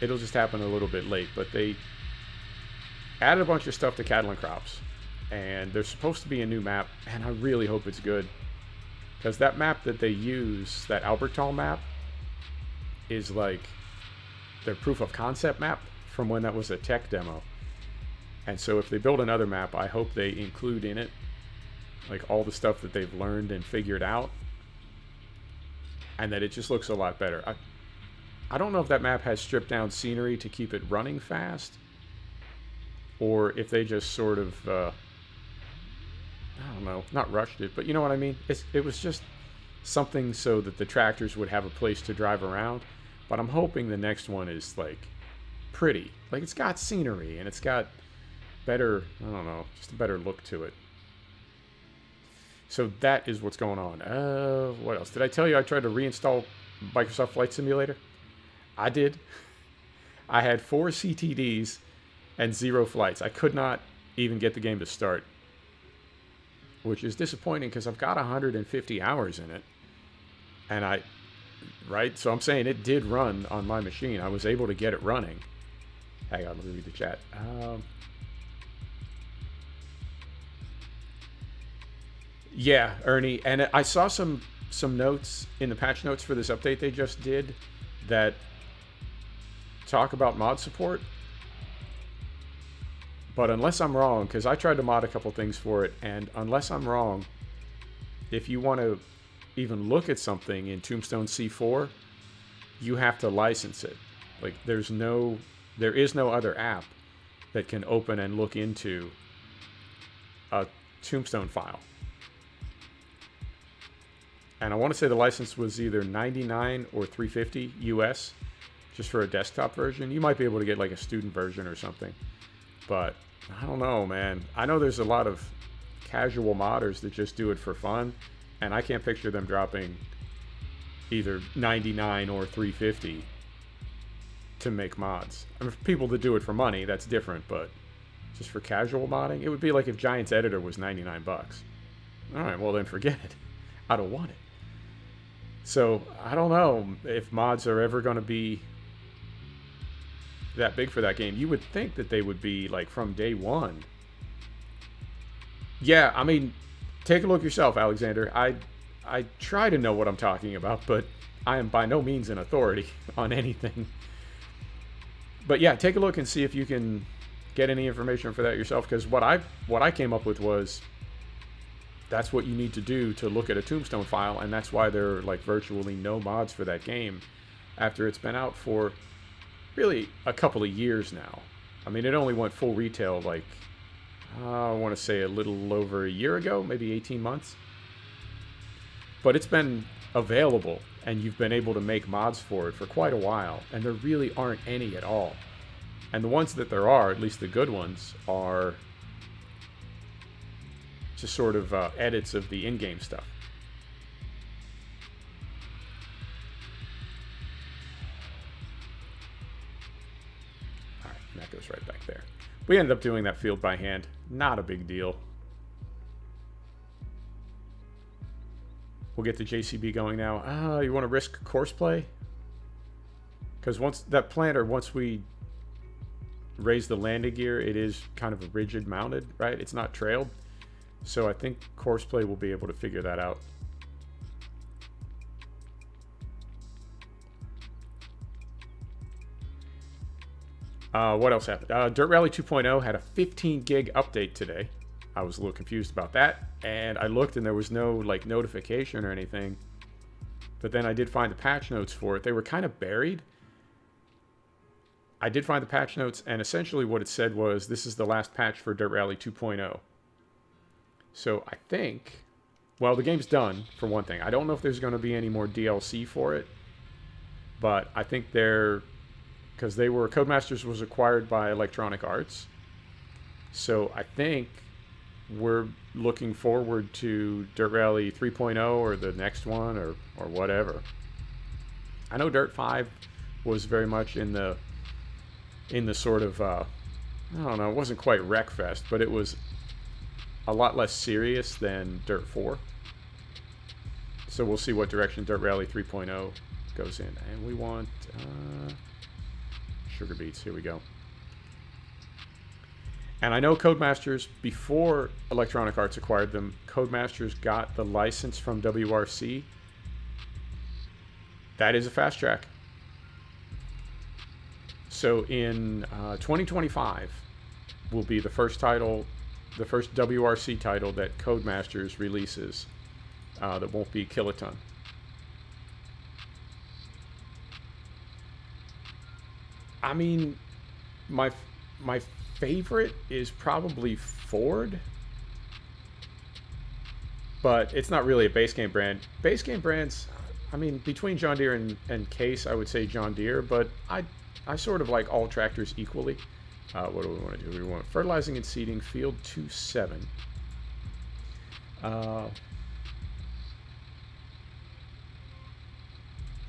It'll just happen a little bit late, but they added a bunch of stuff to Catalan Crops, and there's supposed to be a new map, and I really hope it's good, because that map that they use, that Albertal map, is like their proof of concept map from when that was a tech demo. And so if they build another map, I hope they include in it like all the stuff that they've learned and figured out, and that it just looks a lot better. I don't know if that map has stripped down scenery to keep it running fast, or if they just sort of I don't know, not rushed it, but you know what I mean. It was just something so that the tractors would have a place to drive around. But I'm hoping the next one is like pretty, like it's got scenery and it's got better, I don't know, just a better look to it. So that is what's going on. What else? Did I tell you I tried to reinstall Microsoft Flight Simulator? I did. I had 4 CTDs and 0 flights. I could not even get the game to start, which is disappointing because I've got 150 hours in it. And right? So I'm saying it did run on my machine. I was able to get it running. Hang on, let me read the chat. Yeah, Ernie, and I saw some notes in the patch notes for this update they just did that talk about mod support. But unless I'm wrong, because I tried to mod a couple things for it, and unless I'm wrong, if you want to even look at something in Tombstone C4, you have to license it. Like there is no other app that can open and look into a Tombstone file. And I want to say the license was either $99 or $350 US, just for a desktop version. You might be able to get like a student version or something, but I don't know, man. I know there's a lot of casual modders that just do it for fun, and I can't picture them dropping either $99 or $350 to make mods. I mean, for people that do it for money, that's different, but just for casual modding, it would be like if Giant's Editor was 99 bucks. All right, well then forget it. I don't want it. So I don't know if mods are ever going to be that big for that game. You would think that they would be like from day one. Yeah, I mean, take a look yourself, Alexander. I try to know what I'm talking about, but I am by no means an authority on anything. But yeah, take a look and see if you can get any information for that yourself, because what I came up with was that's what you need to do to look at a Tombstone file, and that's why there are like virtually no mods for that game after it's been out for really a couple of years now. I mean, it only went full retail like I want to say a little over a year ago, maybe 18 months. But it's been available, and you've been able to make mods for it for quite a while, and there really aren't any at all. And the ones that there are, at least the good ones, are just sort of edits of the in-game stuff. All right, and that goes right back there. We ended up doing that field by hand. Not a big deal. We'll get the JCB going now. You want to risk course play? Because once we raise the landing gear, it is kind of a rigid mounted, right? It's not trailed. So I think course play will be able to figure that out. What else happened? Dirt Rally 2.0 had a 15 gig update today. I was a little confused about that, and I looked and there was no like notification or anything. But then I did find the patch notes for it. They were kind of buried. I did find the patch notes, and essentially what it said was, this is the last patch for Dirt Rally 2.0. So I think, well, the game's done, for one thing. I don't know if there's going to be any more DLC for it, but I think because Codemasters was acquired by Electronic Arts. So I think we're looking forward to Dirt Rally 3.0 or the next one or whatever. I know Dirt 5 was very much in the sort of, I don't know, it wasn't quite Wreckfest, but it was a lot less serious than Dirt 4. So we'll see what direction Dirt Rally 3.0 goes in. And we want sugar beets. Here we go. And I know Codemasters, before Electronic Arts acquired them, Codemasters got the license from WRC. That is a fast track. So in 2025 will be the first title, the first WRC title that Codemasters releases that won't be Kiloton. I mean, my favorite is probably Ford, but it's not really a base game brand. Base game brands, I mean, between John Deere and Case, I would say John Deere, but I sort of like all tractors equally. What do we want to do? We want fertilizing and seeding, field 2-7.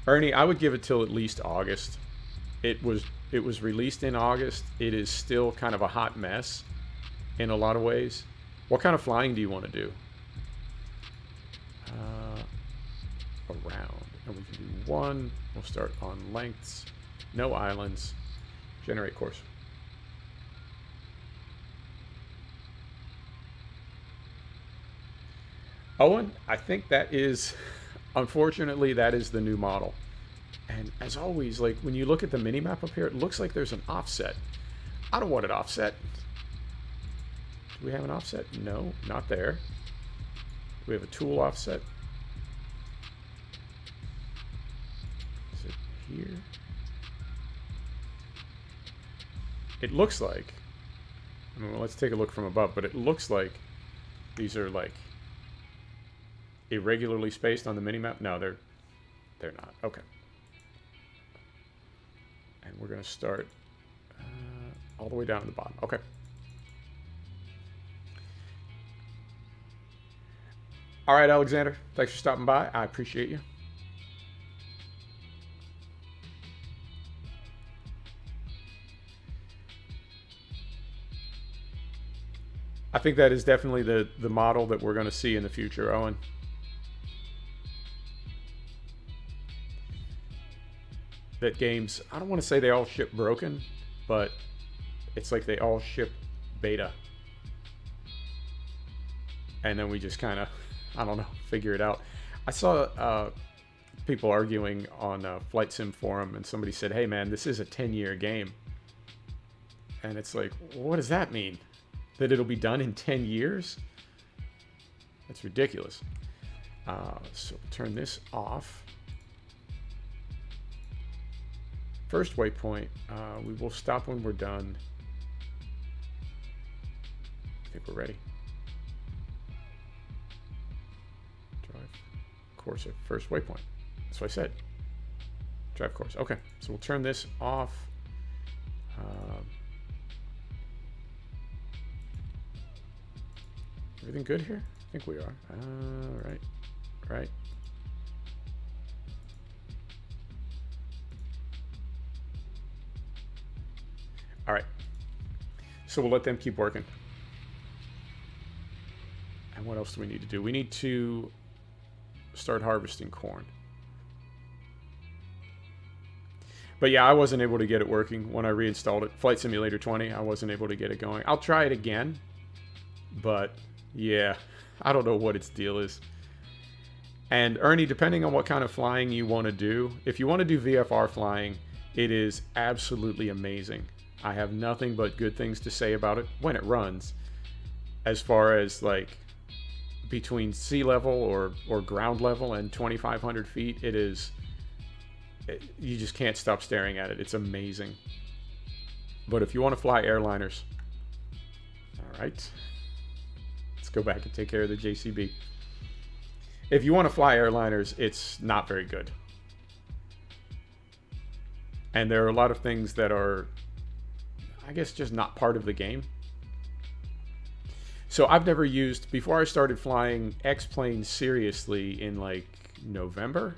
Ernie, I would give it till at least August. It was released in August. It is still kind of a hot mess in a lot of ways. What kind of flying do you want to do? Around. And we can do one. We'll start on lengths. No islands. Generate course. Owen, I think that is, unfortunately, that is the new model. And as always, like when you look at the mini map up here, it looks like there's an offset. I don't want an offset. Do we have an offset? No, not there. Do we have a tool offset? Is it here? It looks like, I mean, well, let's take a look from above, but it looks like these are like irregularly spaced on the mini map. No, they're not. Okay. And we're going to start all the way down to the bottom. Okay. All right, Alexander. Thanks for stopping by. I appreciate you. I think that is definitely the model that we're going to see in the future, Owen. That games, I don't want to say they all ship broken, but it's like they all ship beta. And then we just kind of, I don't know, figure it out. I saw people arguing on a Flight Sim forum, and somebody said, hey man, this is a 10-year game. And it's like, what does that mean? That it'll be done in 10 years? That's ridiculous. So turn this off. First waypoint, we will stop when we're done. I think we're ready. Drive course at first waypoint. That's what I said. Drive course. Okay, so we'll turn this off. Everything good here? I think we are. Right. All right. So we'll let them keep working. And what else do we need to do? We need to start harvesting corn. But yeah, I wasn't able to get it working when I reinstalled it. Flight Simulator 20, I wasn't able to get it going. I'll try it again. But yeah, I don't know what its deal is. And Ernie, depending on what kind of flying you want to do, if you want to do VFR flying, it is absolutely amazing. I have nothing but good things to say about it when it runs. As far as like between sea level or ground level and 2,500 feet, you just can't stop staring at it. It's amazing. But if you want to fly airliners, all right, let's go back and take care of the JCB. If you want to fly airliners, it's not very good. And there are a lot of things that are, I guess, just not part of the game. So I've never used, before I started flying X-Plane seriously in like November,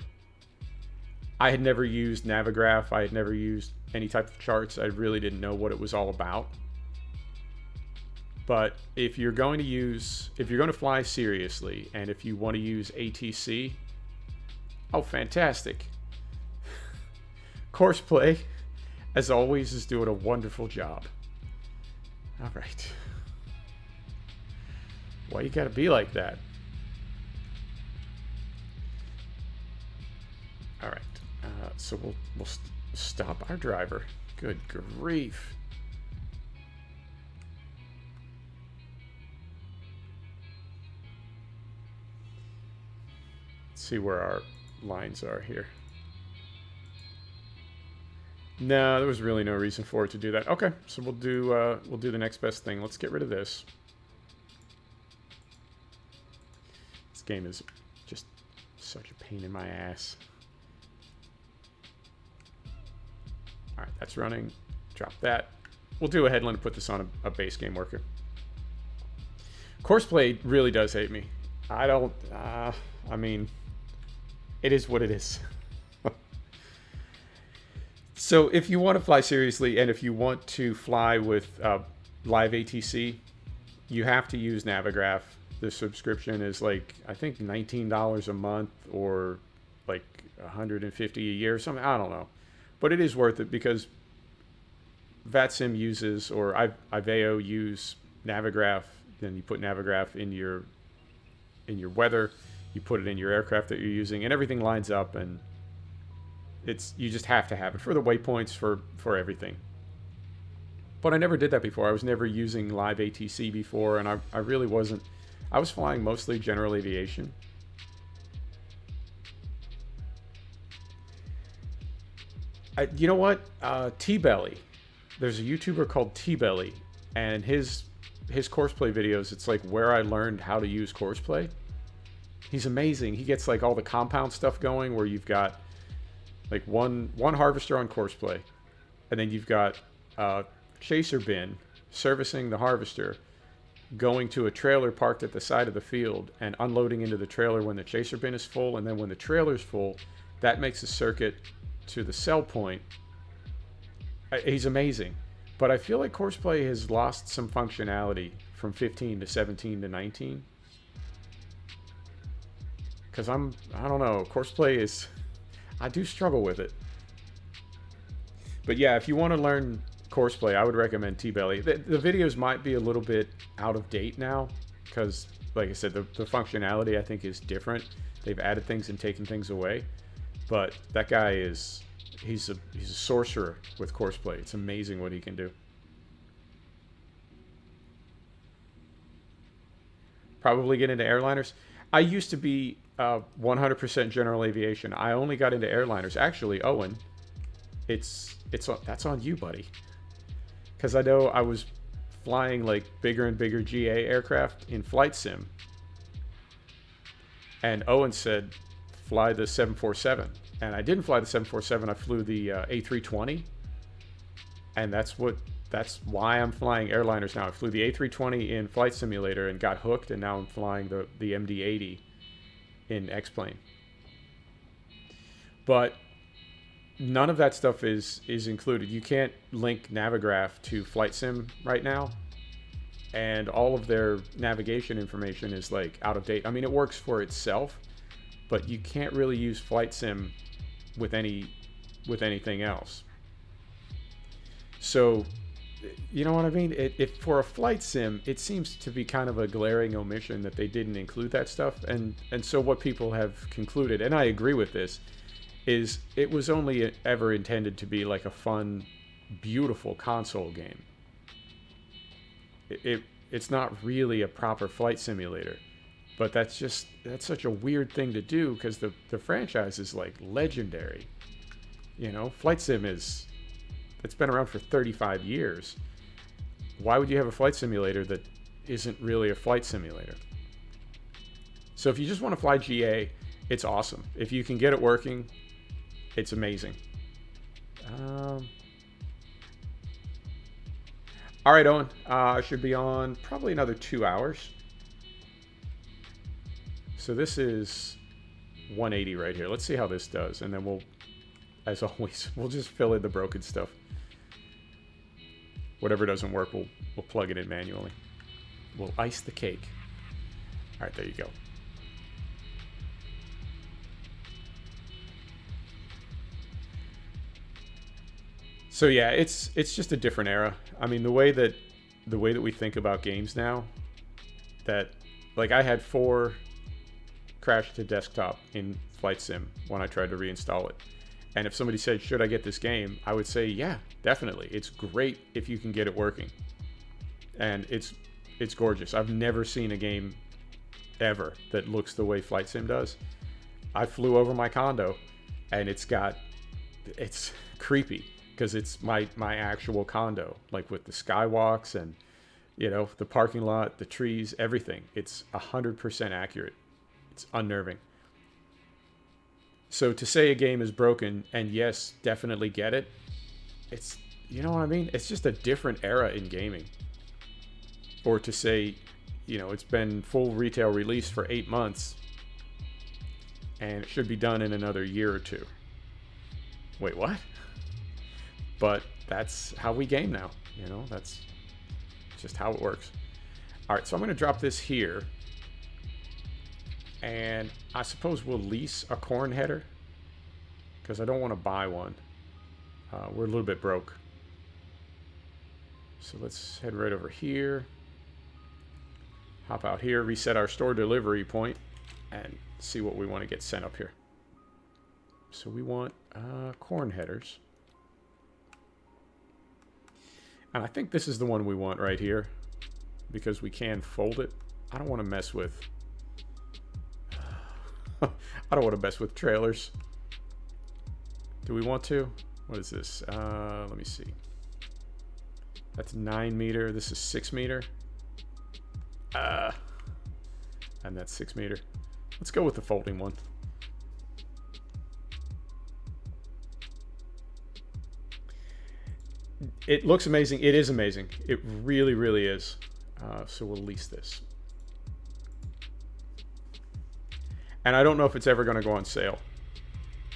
I had never used Navigraph. I had never used any type of charts. I really didn't know what it was all about. But if you're going to fly seriously, and if you want to use ATC, oh, fantastic. Courseplay, as always, is doing a wonderful job. All right. Why you gotta be like that? All right. So we'll stop our driver. Good grief. Let's see where our lines are here. No, there was really no reason for it to do that. Okay, so we'll do the next best thing. Let's get rid of this. This game is just such a pain in my ass. All right, that's running. Drop that. We'll do a headland and put this on a base game worker. Courseplay really does hate me. I don't. I mean, it is what it is. So if you want to fly seriously, and if you want to fly with live ATC, you have to use Navigraph. The subscription is like, I think $19 a month or like $150 a year or something. I don't know. But it is worth it because VATSIM uses, or Iveo use Navigraph. Then you put Navigraph in your weather. You put it in your aircraft that you're using, and everything lines up, and you just have to have it for the waypoints, for everything. But I never did that before. I was never using live ATC before, and I really wasn't. I was flying mostly general aviation. You know what? T-Belly. There's a YouTuber called T-Belly, and his Courseplay videos, it's like where I learned how to use Courseplay. He's amazing. He gets like all the compound stuff going where you've got like one harvester on Courseplay, and then you've got a chaser bin servicing the harvester, going to a trailer parked at the side of the field and unloading into the trailer when the chaser bin is full, and then when the trailer's full, that makes a circuit to the sell point. He's amazing. But I feel like Courseplay has lost some functionality from 15 to 17 to 19. Because I don't know, Courseplay is, I do struggle with it. But yeah, if you want to learn Courseplay, I would recommend T-Belly. The videos might be a little bit out of date now, because like I said, the functionality I think is different. They've added things and taken things away. But that guy is, he's a sorcerer with Courseplay. It's amazing what he can do. Probably get into airliners. I used to be 100% general aviation. I only got into airliners. Actually, Owen, that's on you, buddy. Because I know I was flying like bigger and bigger GA aircraft in flight sim, and Owen said fly the 747, and I didn't fly the 747. I flew the A320, and that's why I'm flying airliners now. I flew the A320 in Flight Simulator and got hooked, and now I'm flying the MD-80 in X-Plane. But none of that stuff is included. You can't link Navigraph to Flight Sim right now, and all of their navigation information is like out of date. I mean, it works for itself, but you can't really use Flight Sim with anything else. So, you know what I mean? If for a flight sim, it seems to be kind of a glaring omission that they didn't include that stuff. And so what people have concluded, and I agree with this, is it was only ever intended to be like a fun beautiful console game. It's not really a proper flight simulator, but that's such a weird thing to do because the franchise is like legendary. You know, flight sim it's been around for 35 years. Why would you have a flight simulator that isn't really a flight simulator? So if you just want to fly GA, it's awesome. If you can get it working, it's amazing. All right, Owen. I should be on probably another 2 hours. So this is 180 right here. Let's see how this does, and then we'll, as always, we'll just fill in the broken stuff. Whatever doesn't work, we'll plug it in manually. We'll ice the cake. All right, there you go. So yeah, it's just a different era. I mean, the way that we think about games now, that like I had 4 crash to desktop in Flight Sim when I tried to reinstall it. And if somebody said, should I get this game? I would say, yeah, definitely. It's great if you can get it working. And it's gorgeous. I've never seen a game ever that looks the way Flight Sim does. I flew over my condo and it's creepy because it's my actual condo, like with the skywalks and, you know, the parking lot, the trees, everything. It's 100% accurate. It's unnerving. So to say a game is broken, and yes, definitely get it, it's, you know what I mean? It's just a different era in gaming. Or to say, you know, it's been full retail release for 8 months, and it should be done in another year or 2. Wait, what? But that's how we game now, you know? That's just how it works. All right, so I'm going to drop this here. And I suppose we'll lease a corn header because I don't want to buy one. We're a little bit broke. So let's head right over here. Hop out here, reset our store delivery point, and see what we want to get sent up here. So we want corn headers. And I think this is the one we want right here because we can fold it. I don't want to mess with... I don't want to mess with trailers. Do we want to? What is this? Let me see. That's 9 meter. This is 6 meter. And that's 6 meter. Let's go with the folding one. It looks amazing. It is amazing. It really, really is. So we'll lease this. And I don't know if it's ever going to go on sale.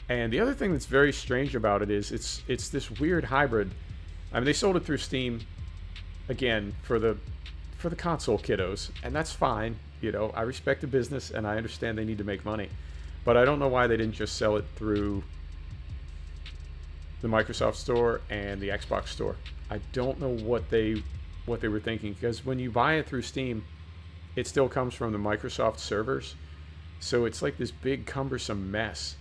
And the other thing that's very strange about it is it's this weird hybrid. I mean, they sold it through Steam, again, for the console kiddos, and that's fine. You know, I respect the business, and I understand they need to make money. But I don't know why they didn't just sell it through the Microsoft Store and the Xbox Store. I don't know what they were thinking, because when you buy it through Steam, it still comes from the Microsoft servers. So it's like this big cumbersome mess.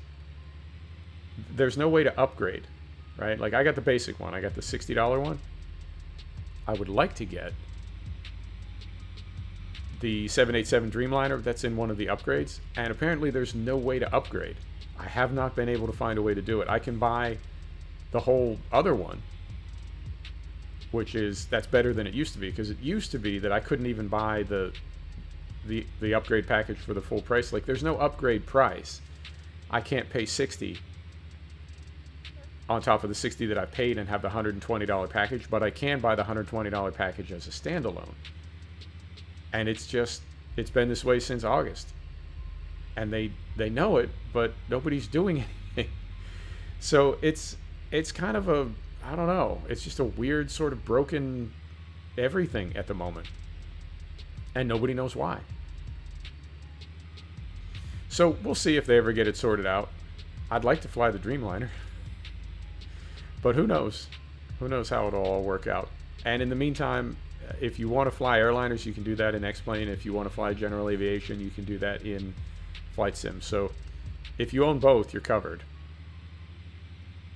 There's no way to upgrade, right? Like I got the basic one. I got the $60 one. I would like to get the 787 Dreamliner that's in one of the upgrades. And apparently there's no way to upgrade. I have not been able to find a way to do it. I can buy the whole other one, that's better than it used to be, because it used to be that I couldn't even buy the upgrade package for the full price. Like there's no upgrade price. I can't pay $60 on top of the $60 that I paid and have the $120 package, but I can buy the $120 package as a standalone. And it's been this way since August. And they know it, but nobody's doing anything. So it's kind of I don't know, it's just a weird sort of broken everything at the moment. And nobody knows why. So we'll see if they ever get it sorted out. I'd like to fly the Dreamliner. But who knows? Who knows how it'll all work out. And in the meantime, if you want to fly airliners, you can do that in X-Plane. If you want to fly general aviation, you can do that in Flight Sim. So if you own both, you're covered.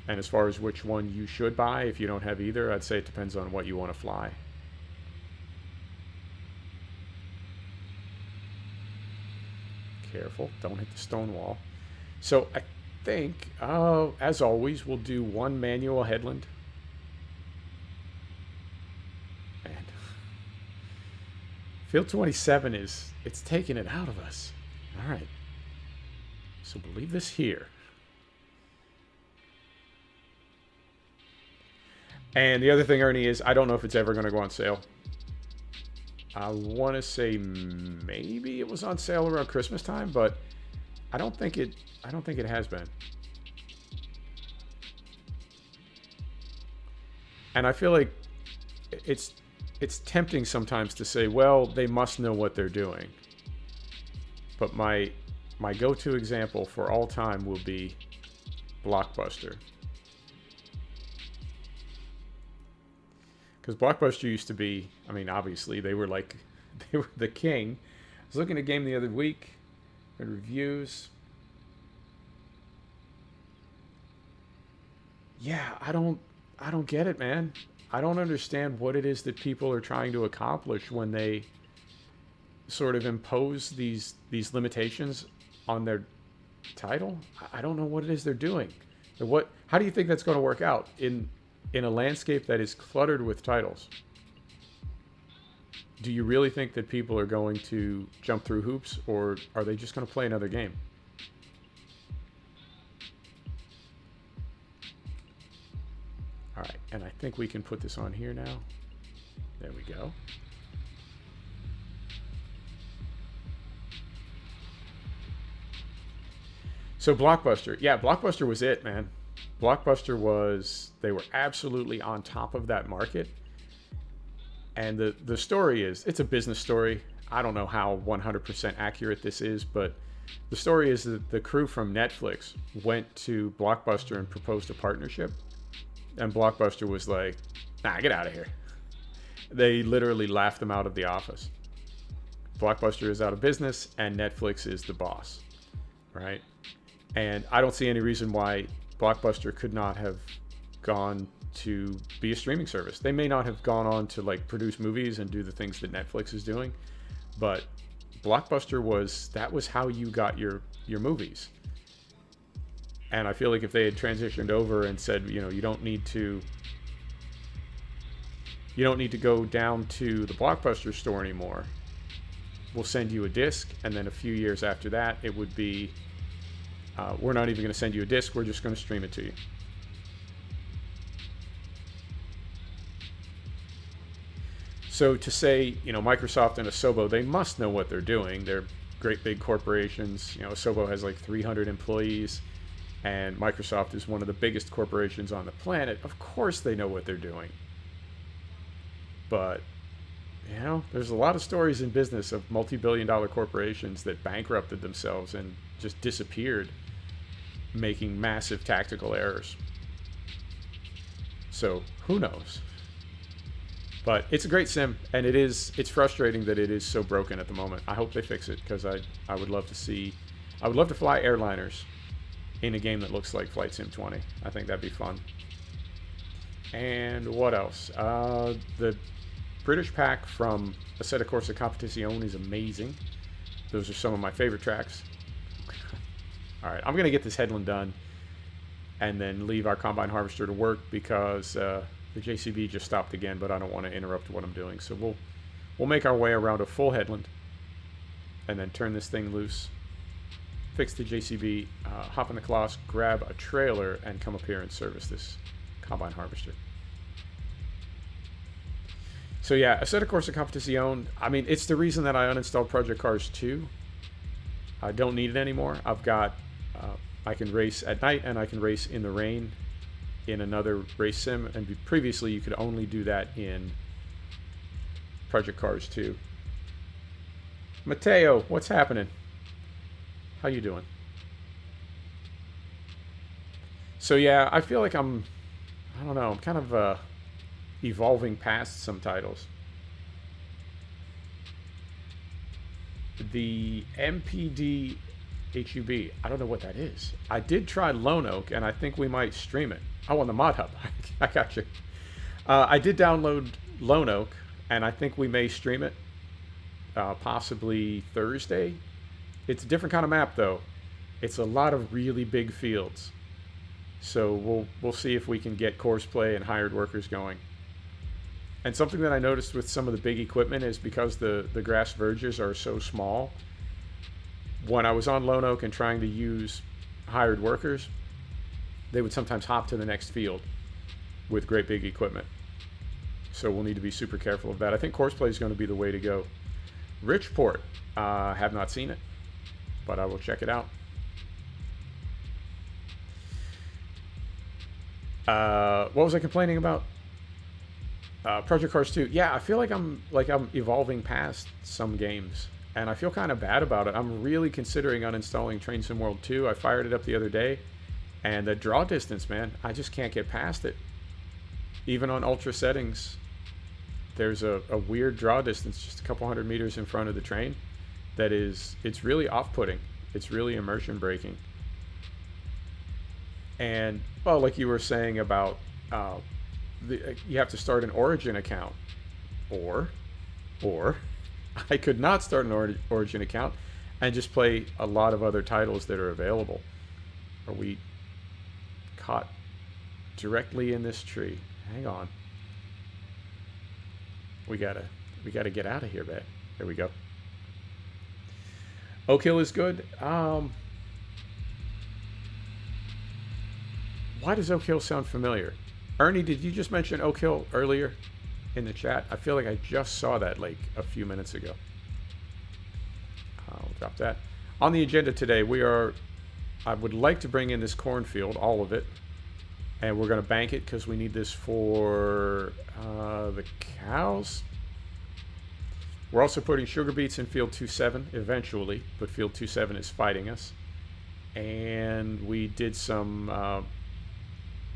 And as far as which one you should buy, if you don't have either, I'd say it depends on what you want to fly. Careful, don't hit the stone wall. So I think, as always, we'll do one manual headland. And Field 27 it's taking it out of us. All right. So we'll leave this here. And the other thing, Ernie, is I don't know if it's ever going to go on sale. I want to say maybe it was on sale around Christmas time, but I don't think it has been. And I feel like it's tempting sometimes to say, well, they must know what they're doing. But my go-to example for all time will be Blockbuster. Because Blockbuster used to be, I mean, obviously, they were the king. I was looking at a game the other week, at reviews. Yeah, I don't get it, man. I don't understand what it is that people are trying to accomplish when they sort of impose these limitations on their title. I don't know what it is they're doing. How do you think that's going to work out in a landscape that is cluttered with titles? Do you really think that people are going to jump through hoops, or are they just going to play another game? All right, and I think we can put this on here now. There we go. So Blockbuster. Yeah, Blockbuster was it, man. Blockbuster they were absolutely on top of that market. And the story is, it's a business story. I don't know how 100% accurate this is, but the story is that the crew from Netflix went to Blockbuster and proposed a partnership. And Blockbuster was like, nah, get out of here. They literally laughed them out of the office. Blockbuster is out of business and Netflix is the boss, right? And I don't see any reason why Blockbuster could not have gone to be a streaming service. They may not have gone on to like produce movies and do the things that Netflix is doing, but Blockbuster was how you got your movies. And I feel like if they had transitioned over and said, you don't need to go down to the Blockbuster store anymore. We'll send you a disc, and then a few years after that, it would be, we're not even going to send you a disc, we're just going to stream it to you. So to say, Microsoft and Asobo, they must know what they're doing. They're great big corporations. Asobo has like 300 employees, and Microsoft is one of the biggest corporations on the planet. Of course they know what they're doing. But, there's a lot of stories in business of multi-billion-dollar corporations that bankrupted themselves and just disappeared, making massive tactical errors. So, who knows? But it's a great sim, and it's frustrating that it is so broken at the moment. I hope they fix it, because I would love to fly airliners in a game that looks like Flight Sim 20. I think that'd be fun. And what else? The British pack from Assetto Corsa Competizione is amazing. Those are some of my favorite tracks. All right, I'm going to get this headland done and then leave our combine harvester to work, because the JCB just stopped again, but I don't want to interrupt what I'm doing. So we'll make our way around a full headland and then turn this thing loose, fix the JCB, hop in the Colossus, grab a trailer, and come up here and service this combine harvester. So yeah, Assetto Corsa Competizione, I mean, it's the reason that I uninstalled Project Cars 2. I don't need it anymore. I've got, I can race at night and I can race in the rain in another race sim, and previously you could only do that in Project Cars 2. Mateo, what's happening? How you doing? So yeah, I feel like I'm kind of evolving past some titles. The MPD HUB. I don't know what that is. I did try Lone Oak, and I think we might stream it. Oh, on the Mod Hub. I got you. I did download Lone Oak, and I think we may stream it possibly Thursday. It's a different kind of map, though. It's a lot of really big fields. So we'll see if we can get Courseplay and hired workers going. And something that I noticed with some of the big equipment is because the grass verges are so small, when I was on Lone Oak and trying to use hired workers, they would sometimes hop to the next field with great big equipment. So we'll need to be super careful of that. I think Courseplay is going to be the way to go. Richport, have not seen it, but I will check it out. What was I complaining about? Project Cars 2. Yeah, I feel like I'm evolving past some games, and I feel kind of bad about it. I'm really considering uninstalling Train Sim World 2. I fired it up the other day, and the draw distance, man, I just can't get past it. Even on ultra settings, there's a weird draw distance just a couple hundred meters in front of the train that it's really off-putting. It's really immersion breaking. And, well, like you were saying about you have to start an Origin account, or I could not start an Origin account and just play a lot of other titles that are available. Are we caught directly in this tree? Hang on. We gotta get out of here, man. There we go. Oak Hill is good. Why does Oak Hill sound familiar? Ernie, did you just mention Oak Hill earlier in the chat? I feel like I just saw that like a few minutes ago. I'll drop that. On the agenda today, I would like to bring in this cornfield, all of it. And we're going to bank it because we need this for the cows. We're also putting sugar beets in field 2-7 eventually, but field 2-7 is fighting us. And we did some...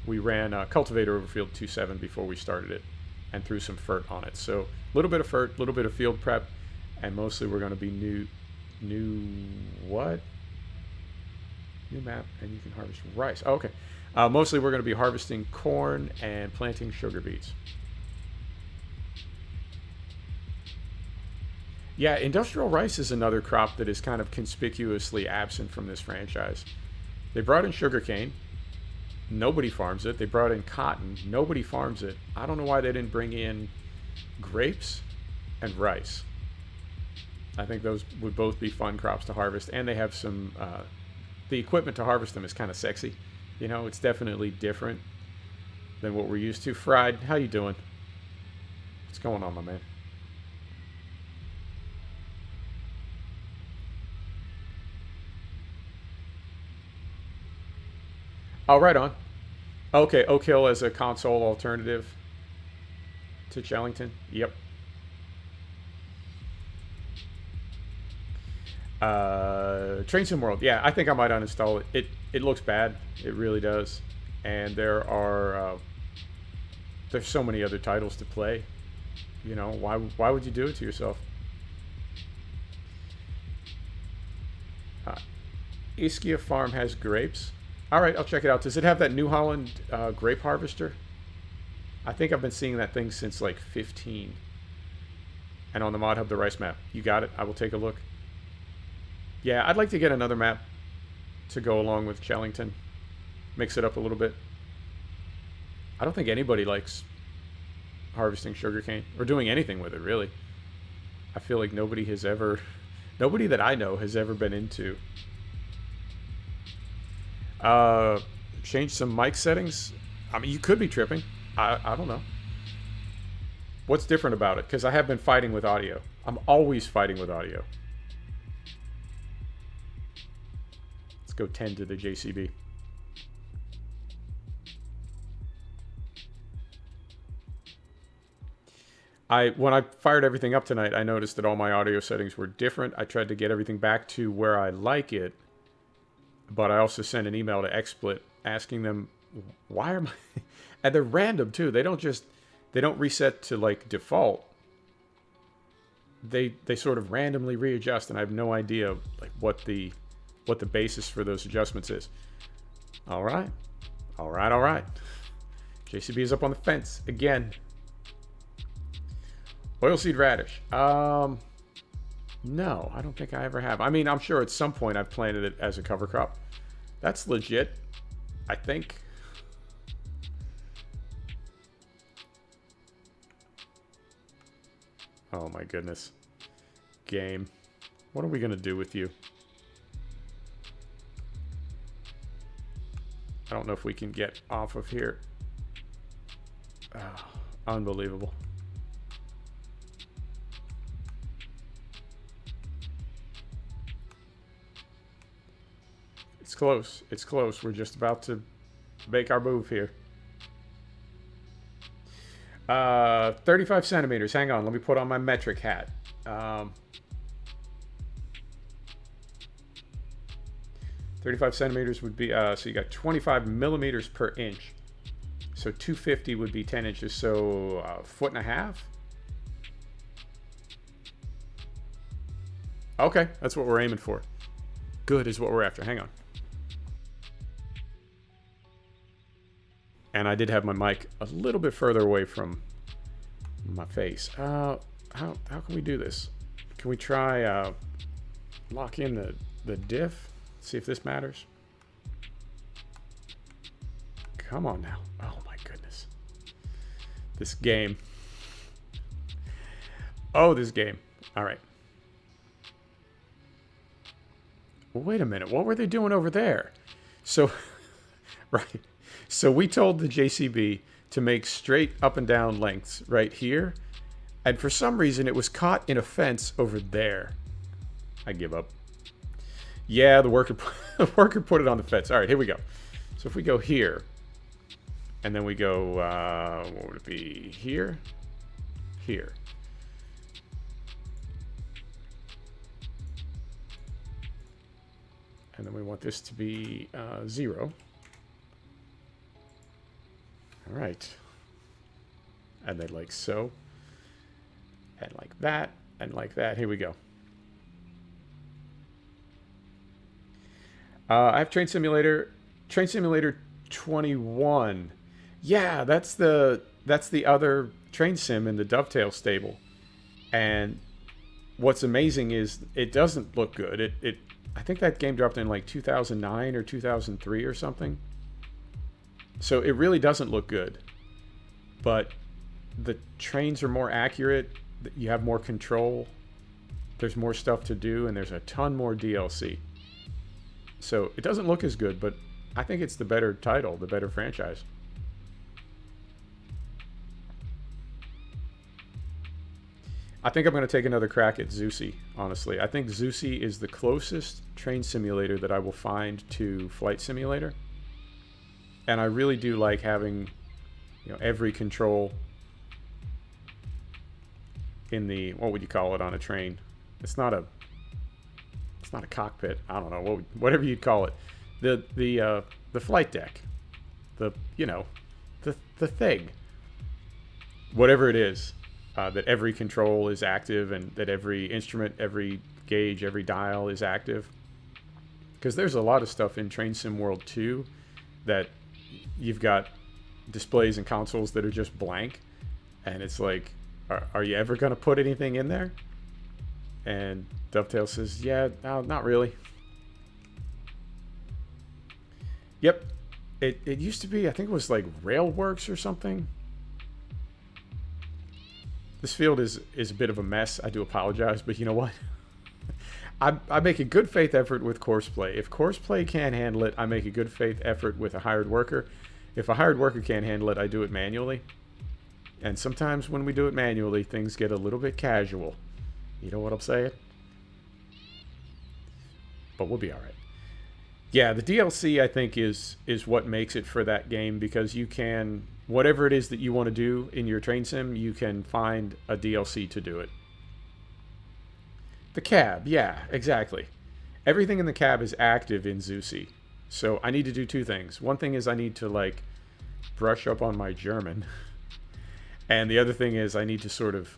we ran a cultivator over field 2-7 before we started it and threw some FERT on it. So a little bit of FERT, a little bit of field prep, and mostly we're going to be new map, and you can harvest rice. Oh, okay. Mostly we're going to be harvesting corn and planting sugar beets. Yeah, industrial rice is another crop that is kind of conspicuously absent from this franchise. They brought in sugarcane. Nobody farms it. They brought in cotton. Nobody farms it. I don't know why they didn't bring in grapes and rice. I think those would both be fun crops to harvest, and they have some... the equipment to harvest them is kind of sexy. You know, it's definitely different than what we're used to. Fried, how you doing? What's going on, my man? Oh, right on. Okay, Oak Hill as a console alternative to Chellington. Yep. Train Sim World. Yeah, I think I might uninstall it. It looks bad. It really does. And there's so many other titles to play. You know, why would you do it to yourself? Ischia Farm has grapes. All right, I'll check it out. Does it have that New Holland grape harvester? I think I've been seeing that thing since like 15. And on the Mod Hub, the rice map. You got it. I will take a look. Yeah, I'd like to get another map to go along with Chellington. Mix it up a little bit. I don't think anybody likes harvesting sugarcane or doing anything with it, really. I feel like nobody that I know has ever been into. Change some mic settings. I mean, you could be tripping. I don't know. What's different about it? Because I have been fighting with audio. I'm always fighting with audio. Let's go 10 to the JCB. When I fired everything up tonight, I noticed that all my audio settings were different. I tried to get everything back to where I like it, but I also sent an email to Xsplit asking them, why am I... And they're random too. They don't reset to like default. They sort of randomly readjust, and I have no idea like what the what the basis for those adjustments is. All right. All right, all right. JCB is up on the fence again. Oilseed radish. No, I don't think I ever have. I mean, I'm sure at some point I've planted it as a cover crop. That's legit, I think. Oh my goodness. Game. What are we going to do with you? I don't know if we can get off of here. Oh, unbelievable. It's close. It's close. We're just about to make our move here. 35 centimeters. Hang on. Let me put on my metric hat. 35 centimeters would be, so you got 25 millimeters per inch. So 250 would be 10 inches. So a foot and a half. Okay, that's what we're aiming for. Good is what we're after. Hang on. And I did have my mic a little bit further away from my face. How can we do this? Can we try lock in the diff? See if this matters. Come on now. Oh my goodness. This game. Oh, this game. All right. Well, wait a minute. What were they doing over there? So, right. So we told the JCB to make straight up and down lengths right here. And for some reason, it was caught in a fence over there. I give up. Yeah, the worker put it on the fence. All right, here we go. So if we go here, and then we go, what would it be? Here? Here. And then we want this to be 0. All right. And then like so. And like that. And like that. Here we go. I have Train Simulator 21. Yeah, that's the other train sim in the Dovetail stable. And what's amazing is it doesn't look good. I think that game dropped in like 2009 or 2003 or something. So it really doesn't look good. But the trains are more accurate. You have more control. There's more stuff to do, and there's a ton more DLC. So it doesn't look as good, but I think it's the better title, the better franchise. I think I'm going to take another crack at Zusi, honestly. I think Zusi is the closest train simulator that I will find to Flight Simulator. And I really do like having, you know, every control in the, what would you call it on a train? It's not a cockpit. I don't know, whatever you'd call it. The flight deck. The thing. Whatever it is. That every control is active and that every instrument, every gauge, every dial is active. Because there's a lot of stuff in Train Sim World 2 that you've got displays and consoles that are just blank. And it's like, are you ever going to put anything in there? And Dovetail says, yeah, no, not really. Yep. It used to be, I think it was like Railworks or something. This field is a bit of a mess. I do apologize, but you know what? I make a good faith effort with Courseplay. If Courseplay can't handle it, I make a good faith effort with a hired worker. If a hired worker can't handle it, I do it manually. And sometimes when we do it manually, things get a little bit casual. You know what I'm saying? But we'll be all right. Yeah, the DLC, I think, is what makes it for that game, because you can, whatever it is that you want to do in your train sim, you can find a DLC to do it. The cab, yeah, exactly. Everything in the cab is active in Zusi. So I need to do two things. One thing is I need to, like, brush up on my German. And the other thing is I need to sort of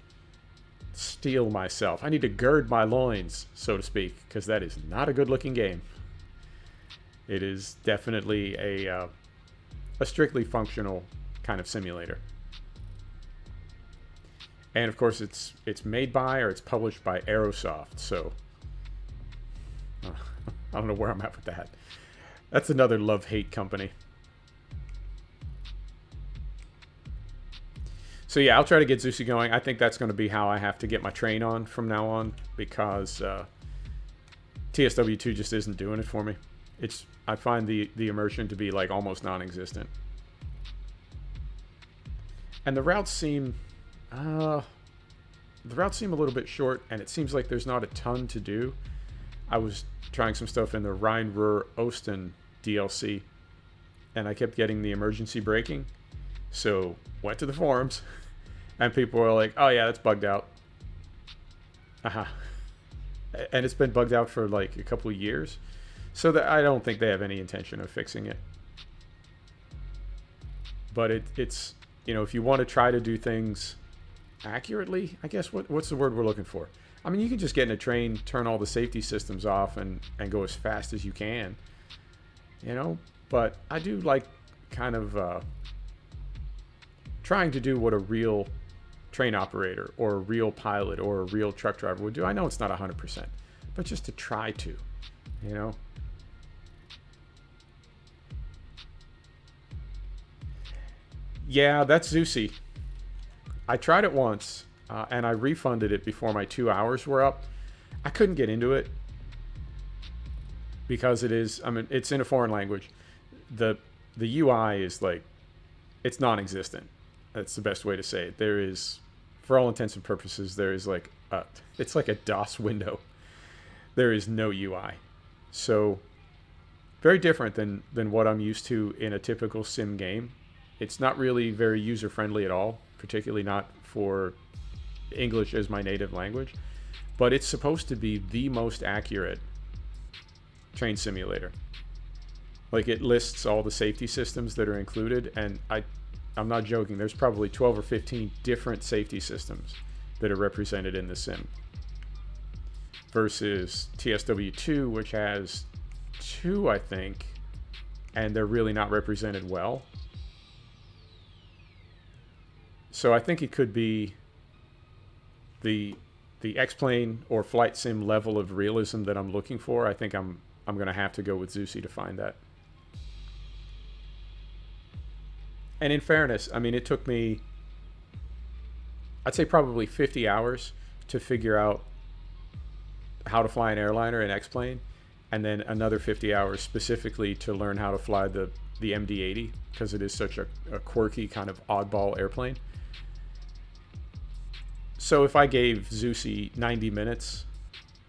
steel myself. I need to gird my loins, so to speak, because that is not a good-looking game. It is definitely a strictly functional kind of simulator. And of course, it's made by, or it's published by Aerosoft. So I don't know where I'm at with that. That's another love-hate company. So yeah, I'll try to get Zeusy going. I think that's going to be how I have to get my train on from now on, because TSW2 just isn't doing it for me. I find the immersion to be like almost non-existent. And the routes seem a little bit short, and it seems like there's not a ton to do. I was trying some stuff in the Rhein-Ruhr-Osten DLC, and I kept getting the emergency braking. So went to the forums, and people were like, "Oh yeah, that's bugged out." And it's been bugged out for like a couple of years, so that I don't think they have any intention of fixing it. But it's you know, if you want to try to do things accurately, I guess what's the word we're looking for? I mean, you can just get in a train, turn all the safety systems off, and go as fast as you can, you know. But I do like kind of trying to do what a real train operator or a real pilot or a real truck driver would do. I know it's not 100%, but just to try to, you know. Yeah, that's Zeusy. I tried it once, and I refunded it before my 2 hours were up. I couldn't get into it because it's in a foreign language. The UI is like, it's non-existent. That's the best way to say it. There is, for all intents and purposes, there is like it's like a DOS window. There is no UI. So very different than what I'm used to in a typical sim game. It's not really very user-friendly at all, particularly not for English as my native language. But it's supposed to be the most accurate train simulator. Like, it lists all the safety systems that are included, and I'm not joking, there's probably 12 or 15 different safety systems that are represented in the sim. Versus TSW2, which has 2, I think, and they're really not represented well. So I think it could be the X-Plane or flight sim level of realism that I'm looking for. I think I'm going to have to go with Zeusy to find that. And in fairness, I mean, it took me, I'd say probably 50 hours to figure out how to fly an airliner in X-Plane, and then another 50 hours specifically to learn how to fly the MD-80, because it is such a quirky kind of oddball airplane. So if I gave Zeusy 90 minutes,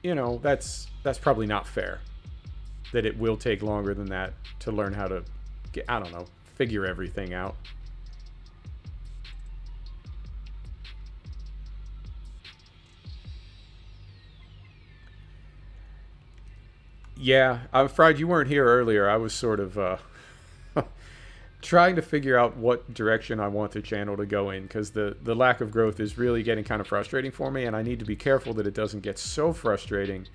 you know, that's probably not fair. That it will take longer than that to learn how to get, I don't know, figure everything out. Yeah, I'm afraid you weren't here earlier. I was sort of trying to figure out what direction I want the channel to go in, because the lack of growth is really getting kind of frustrating for me, and I need to be careful that it doesn't get so frustrating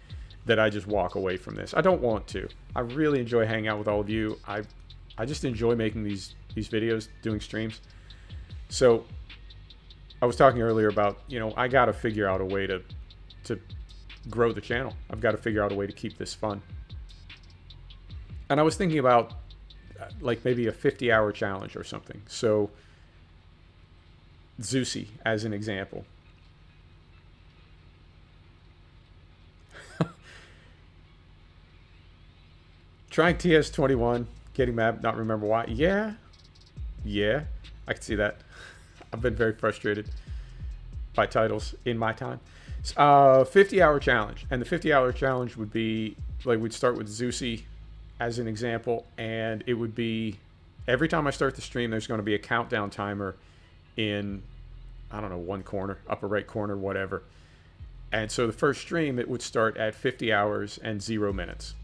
that I just walk away from this. I don't want to. I really enjoy hanging out with all of you. I just enjoy making these videos, doing streams. So I was talking earlier about, you know, I got to figure out a way to grow the channel. I've got to figure out a way to keep this fun. And I was thinking about like maybe a 50-hour challenge or something. So Zeusy as an example. Trying TS21, getting mad, not remember why. Yeah, I can see that. I've been very frustrated by titles in my time. 50-hour challenge, and the 50-hour challenge would be like, we'd start with Zeusy as an example, and it would be every time I start the stream, there's going to be a countdown timer in, I don't know, one corner, upper right corner, whatever. And so the first stream, it would start at 50 hours and 0 minutes.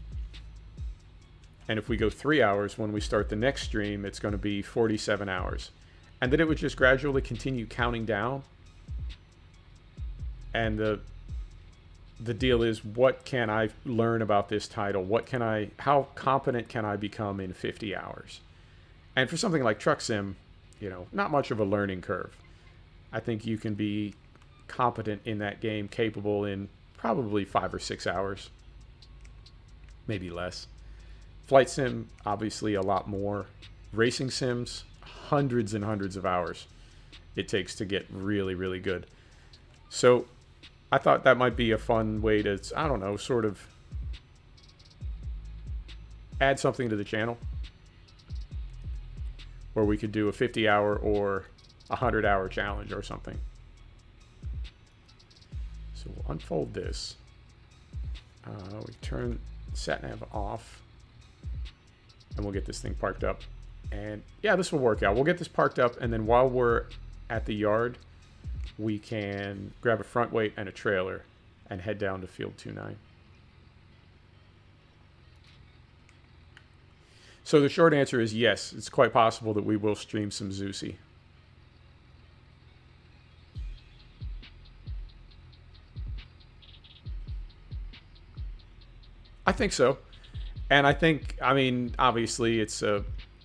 And if we go 3 hours, when we start the next stream, it's going to be 47 hours. And then it would just gradually continue counting down. And the deal is, what can I learn about this title? How competent can I become in 50 hours? And for something like Truck Sim, you know, not much of a learning curve. I think you can be competent in that game, capable in probably 5 or 6 hours, maybe less. Flight Sim, obviously a lot more. Racing sims, hundreds and hundreds of hours it takes to get really, really good. So I thought that might be a fun way to, I don't know, sort of add something to the channel where we could do a 50-hour or a 100-hour challenge or something. So we'll unfold this. We turn sat-nav off, and we'll get this thing parked up. And yeah, this will work out. We'll get this parked up, and then while we're at the yard, we can grab a front weight and a trailer and head down to field 29. So the short answer is yes, it's quite possible that we will stream some Zeusy. I think so. And I think, I mean, obviously it's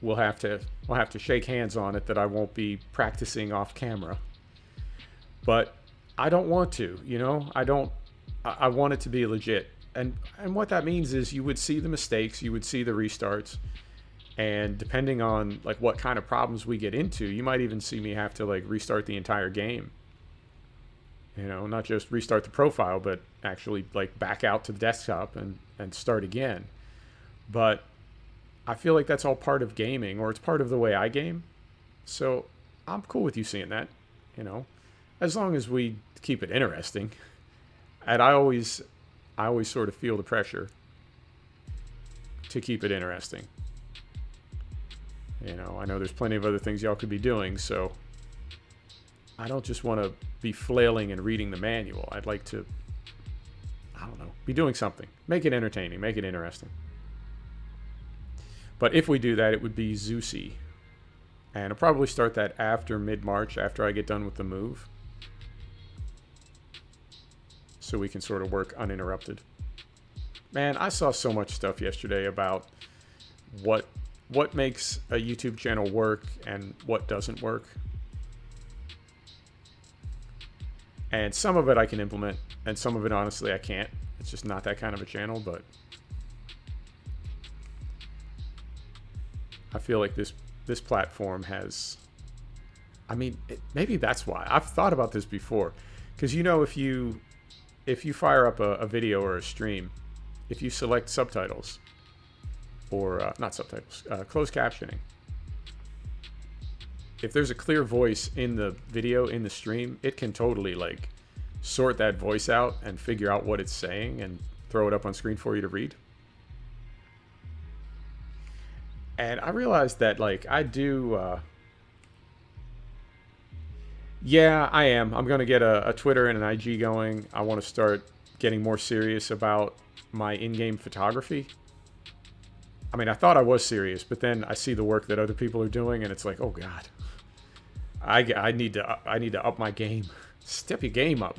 we'll have to shake hands on it that I won't be practicing off camera. But I don't want to, you know? I want it to be legit. And what that means is you would see the mistakes, you would see the restarts, and depending on like what kind of problems we get into, you might even see me have to like restart the entire game. You know, not just restart the profile, but actually like back out to the desktop and start again. But I feel like that's all part of gaming, or it's part of the way I game. So I'm cool with you seeing that, you know, as long as we keep it interesting. And I always sort of feel the pressure to keep it interesting. You know, I know there's plenty of other things y'all could be doing, so I don't just want to be flailing and reading the manual. I'd like to, I don't know, be doing something. Make it entertaining, make it interesting. But if we do that, it would be Zeusy. And I'll probably start that after mid-March, after I get done with the move. So we can sort of work uninterrupted. Man, I saw so much stuff yesterday about what makes a YouTube channel work and what doesn't work. And some of it I can implement, and some of it, honestly, I can't. It's just not that kind of a channel, but I feel like this platform has, I mean, maybe that's why. I've thought about this before. Because, you know, if you fire up a video or a stream, if you select subtitles, or not subtitles, closed captioning, if there's a clear voice in the video, in the stream, it can totally like sort that voice out and figure out what it's saying and throw it up on screen for you to read. And I realized that like I do, yeah, I am. I'm going to get a Twitter and an IG going. I want to start getting more serious about my in-game photography. I mean, I thought I was serious, but then I see the work that other people are doing, and it's like, oh God, I need to up my game. Step your game up.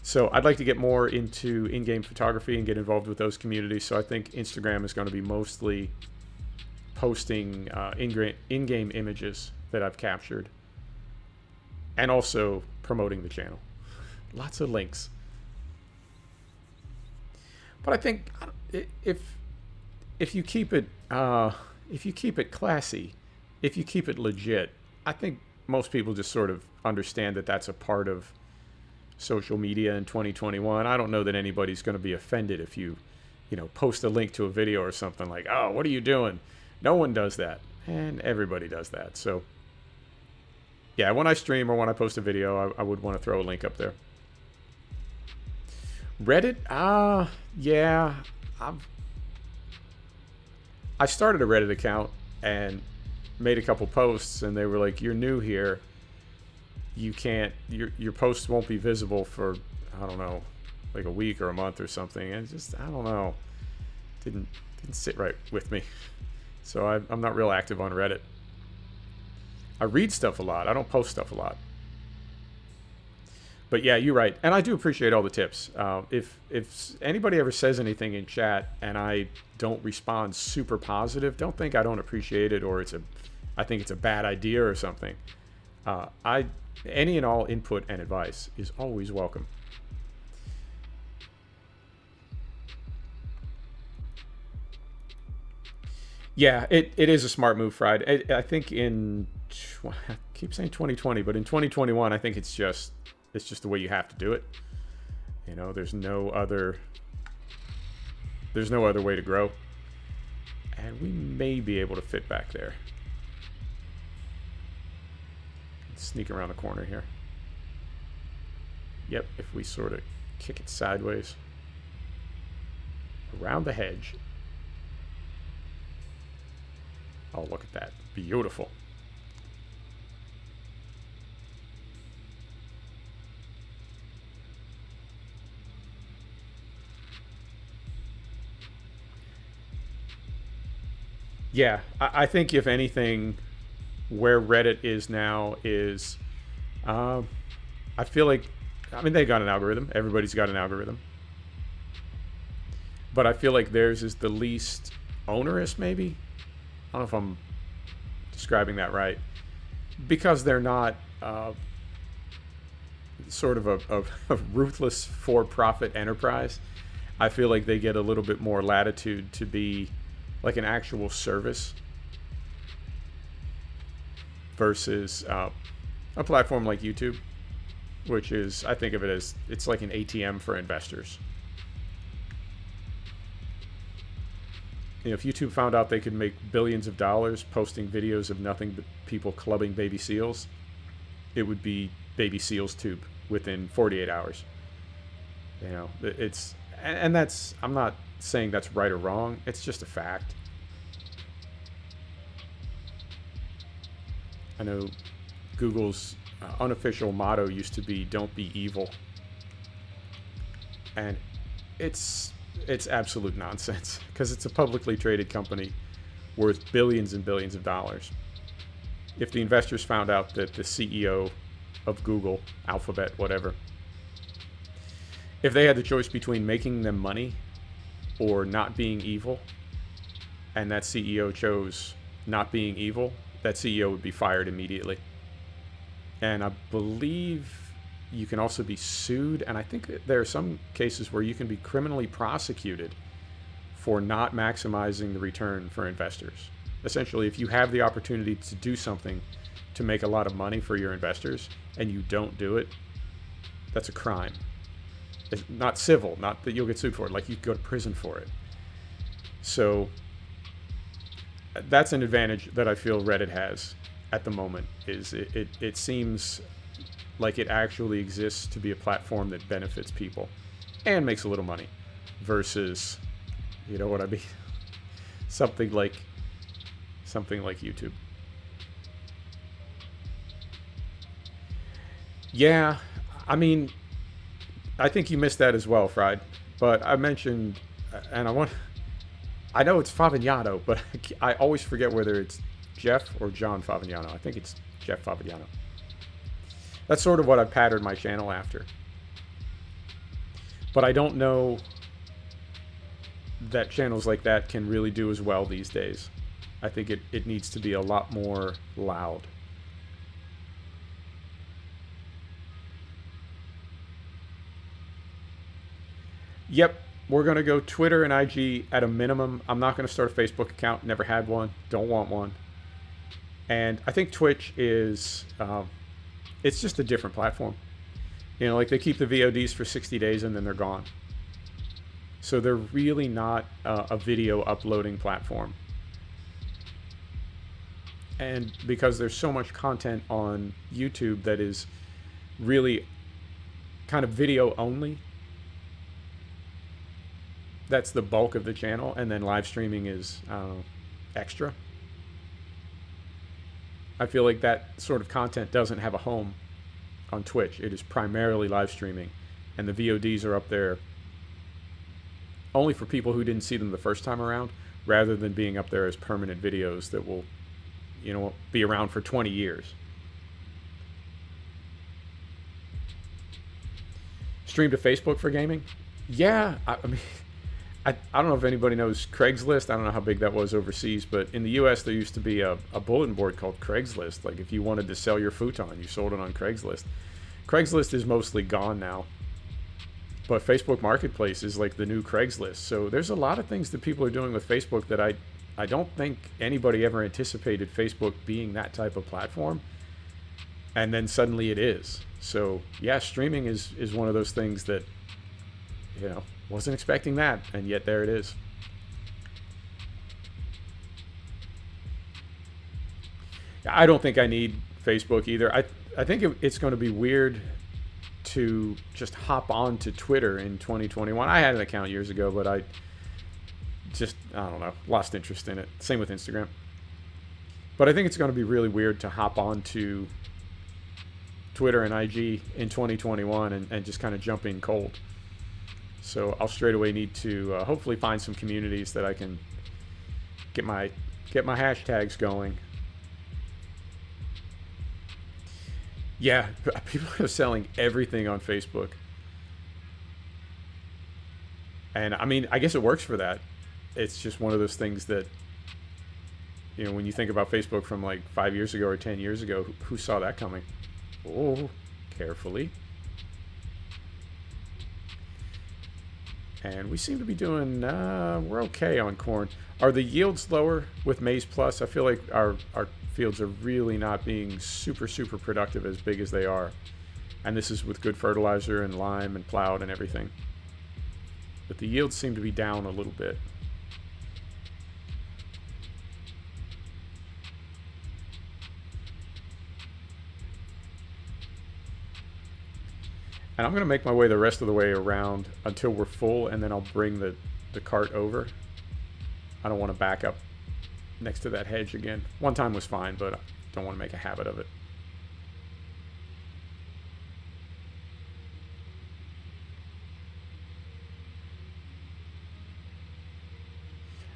So I'd like to get more into in-game photography and get involved with those communities. So I think Instagram is going to be mostly posting in-game images that I've captured, and also promoting the channel. Lots of links. But I think if you keep it classy, if you keep it legit, I think most people just sort of understand that that's a part of social media in 2021. I don't know that anybody's going to be offended if you know, post a link to a video or something like, oh, what are you doing? No one does that, and everybody does that. So yeah, when I stream or when I post a video, I would want to throw a link up there. Reddit? Yeah. I started a Reddit account and made a couple posts, and they were like, you're new here. You can't, your posts won't be visible for, I don't know, like a week or a month or something. And just, I don't know. Didn't sit right with me. So I'm not real active on Reddit. I read stuff a lot. I don't post stuff a lot. But yeah, you're right, and I do appreciate all the tips. If anybody ever says anything in chat and I don't respond super positive, don't think I don't appreciate it or I think it's a bad idea or something. Any and all input and advice is always welcome. Yeah, it is a smart move, Fried. I think I keep saying 2020, but in 2021, I think it's just the way you have to do it. You know, there's no other way to grow. And we may be able to fit back there. Let's sneak around the corner here. Yep, if we sort of kick it sideways. Around the hedge. Oh, look at that. Beautiful. Yeah, I think if anything, where Reddit is now is, I feel like, I mean, they got an algorithm. Everybody's got an algorithm. But I feel like theirs is the least onerous, maybe? I don't know if I'm describing that right. Because they're not sort of a ruthless for-profit enterprise, I feel like they get a little bit more latitude to be like an actual service versus a platform like YouTube, which is, I think of it as, it's like an ATM for investors. You know, if YouTube found out they could make billions of dollars posting videos of nothing but people clubbing baby seals, it would be baby seals tube within 48 hours. You know, it's, and that's, I'm not saying that's right or wrong, it's just a fact. I know Google's unofficial motto used to be "Don't be evil," and it's absolute nonsense because it's a publicly traded company worth billions and billions of dollars. If the investors found out that the CEO of Google, Alphabet, whatever, if they had the choice between making them money or not being evil, and that CEO chose not being evil, that CEO would be fired immediately. And I believe you can also be sued, and I think that there are some cases where you can be criminally prosecuted for not maximizing the return for investors. Essentially, if you have the opportunity to do something to make a lot of money for your investors and you don't do it, that's a crime. It's not civil, not that you'll get sued for it, like you could go to prison for it. So that's an advantage that I feel Reddit has at the moment, is it seems like it actually exists to be a platform that benefits people and makes a little money versus, you know what I mean, something like YouTube. Yeah, I mean, I think you missed that as well, Fried. But I mentioned, and I know it's Favignano, but I always forget whether it's Jeff or John Favignano. I think it's Jeff Favignano. That's sort of what I've patterned my channel after. But I don't know that channels like that can really do as well these days. I think it needs to be a lot more loud. Yep, we're going to go Twitter and IG at a minimum. I'm not going to start a Facebook account. Never had one. Don't want one. And I think Twitch is, it's just a different platform. You know, like they keep the VODs for 60 days and then they're gone. So they're really not a video uploading platform. And because there's so much content on YouTube that is really kind of video only, that's the bulk of the channel, and then live streaming is extra. I feel like that sort of content doesn't have a home on Twitch. It is primarily live streaming, and the VODs are up there only for people who didn't see them the first time around, rather than being up there as permanent videos that will, you know, be around for 20 years. Stream to Facebook for gaming? Yeah, I mean, I don't know if anybody knows Craigslist. I don't know how big that was overseas, but in the U.S. there used to be a bulletin board called Craigslist. Like if you wanted to sell your futon, you sold it on Craigslist. Craigslist is mostly gone now, but Facebook Marketplace is like the new Craigslist. So there's a lot of things that people are doing with Facebook that I don't think anybody ever anticipated Facebook being that type of platform, and then suddenly it is. So yeah, streaming is one of those things that, you know, wasn't expecting that, and yet there it is. I don't think I need Facebook either. I think it's going to be weird to just hop on to Twitter in 2021. I had an account years ago, but I don't know, lost interest in it. Same with Instagram. But I think it's going to be really weird to hop on to Twitter and IG in 2021 and just kind of jump in cold. So I'll straight away need to hopefully find some communities that I can get my hashtags going. Yeah, people are selling everything on Facebook. And I mean, I guess it works for that. It's just one of those things that, you know, when you think about Facebook from like 5 years ago or 10 years ago, who saw that coming? Oh, carefully. And we seem to be doing, we're okay on corn. Are the yields lower with Maize Plus? I feel like our fields are really not being super productive as big as they are. And this is with good fertilizer and lime and plowed and everything. But the yields seem to be down a little bit. And I'm going to make my way the rest of the way around until we're full, and then I'll bring the cart over. I don't want to back up next to that hedge again. One time was fine, but I don't want to make a habit of it.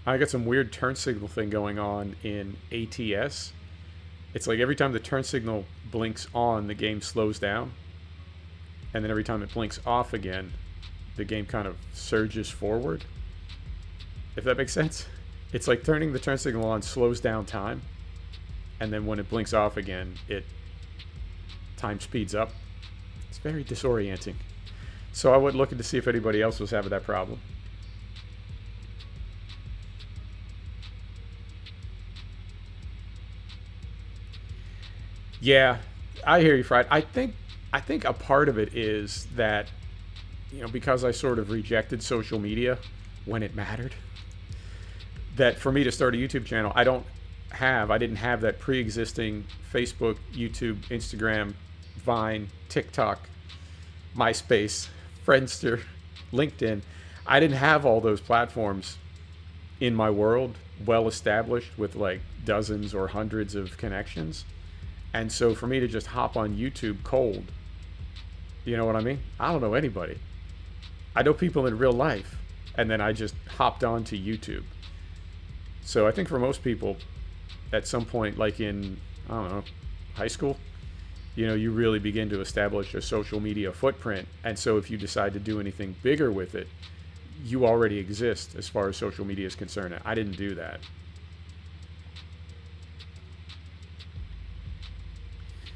I got some weird turn signal thing going on in ATS. It's like every time the turn signal blinks on, the game slows down. And then every time it blinks off again, the game kind of surges forward. If that makes sense. It's like turning the turn signal on slows down time. And then when it blinks off again, time speeds up. It's very disorienting. So I went looking to see if anybody else was having that problem. Yeah, I hear you, Fried. I think a part of it is that, you know, because I sort of rejected social media when it mattered, that for me to start a YouTube channel, I didn't have that pre-existing Facebook, YouTube, Instagram, Vine, TikTok, MySpace, Friendster, LinkedIn. I didn't have all those platforms in my world well established with like dozens or hundreds of connections. And so for me to just hop on YouTube cold, you know what I mean? I don't know anybody. I know people in real life, and then I just hopped on to YouTube. So I think for most people, at some point, like in, I don't know, high school, you know, you really begin to establish a social media footprint. And so if you decide to do anything bigger with it, you already exist as far as social media is concerned. I didn't do that.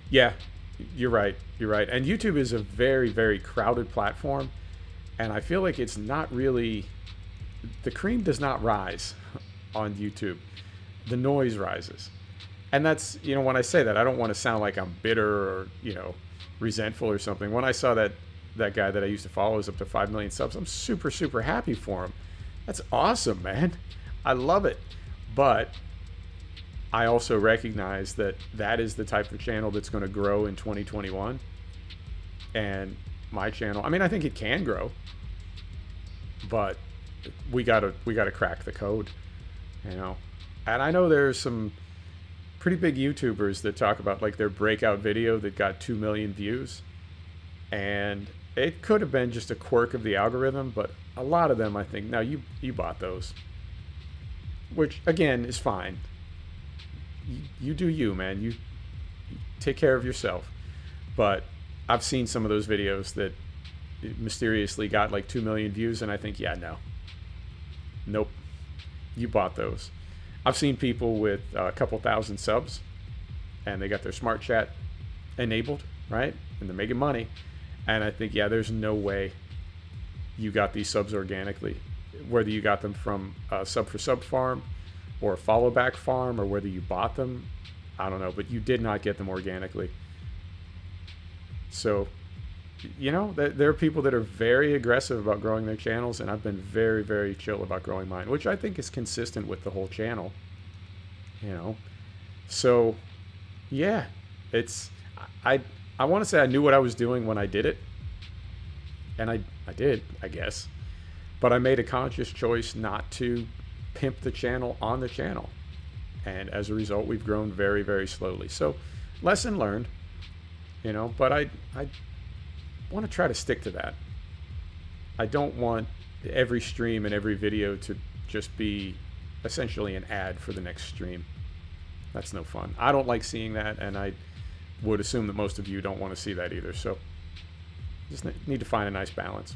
Yeah, you're right. You're right. And YouTube is a very crowded platform. And I feel like it's not really, the cream does not rise on YouTube. The noise rises. And that's, you know, when I say that, I don't want to sound like I'm bitter or, you know, resentful or something. When I saw that guy that I used to follow is up to 5 million subs, I'm super happy for him. That's awesome, man. I love it. But I also recognize that that is the type of channel that's going to grow in 2021. And my channel, I mean, I think it can grow, but we gotta crack the code, you know. And I know there's some pretty big YouTubers that talk about like their breakout video that got 2 million views, and it could have been just a quirk of the algorithm, but a lot of them, I think, now you bought those, which again is fine. You do you, man. You take care of yourself. But I've seen some of those videos that mysteriously got like 2 million views, and I think, yeah, no. Nope. You bought those. I've seen people with a couple thousand subs, and they got their smart chat enabled, right? And they're making money. And I think, yeah, there's no way you got these subs organically. Whether you got them from a sub for sub farm or a follow back farm, or whether you bought them, I don't know, but you did not get them organically. So, you know, there are people that are very aggressive about growing their channels, and I've been very, very chill about growing mine, which I think is consistent with the whole channel, you know. So, yeah, it's, I want to say I knew what I was doing when I did it, and I did, I guess, but I made a conscious choice not to pimp the channel on the channel, and as a result, we've grown very, very slowly. So, lesson learned, you know, but I want to try to stick to that. I don't want every stream and every video to just be essentially an ad for the next stream. That's no fun. I don't like seeing that, and I would assume that most of you don't want to see that either. So just need to find a nice balance.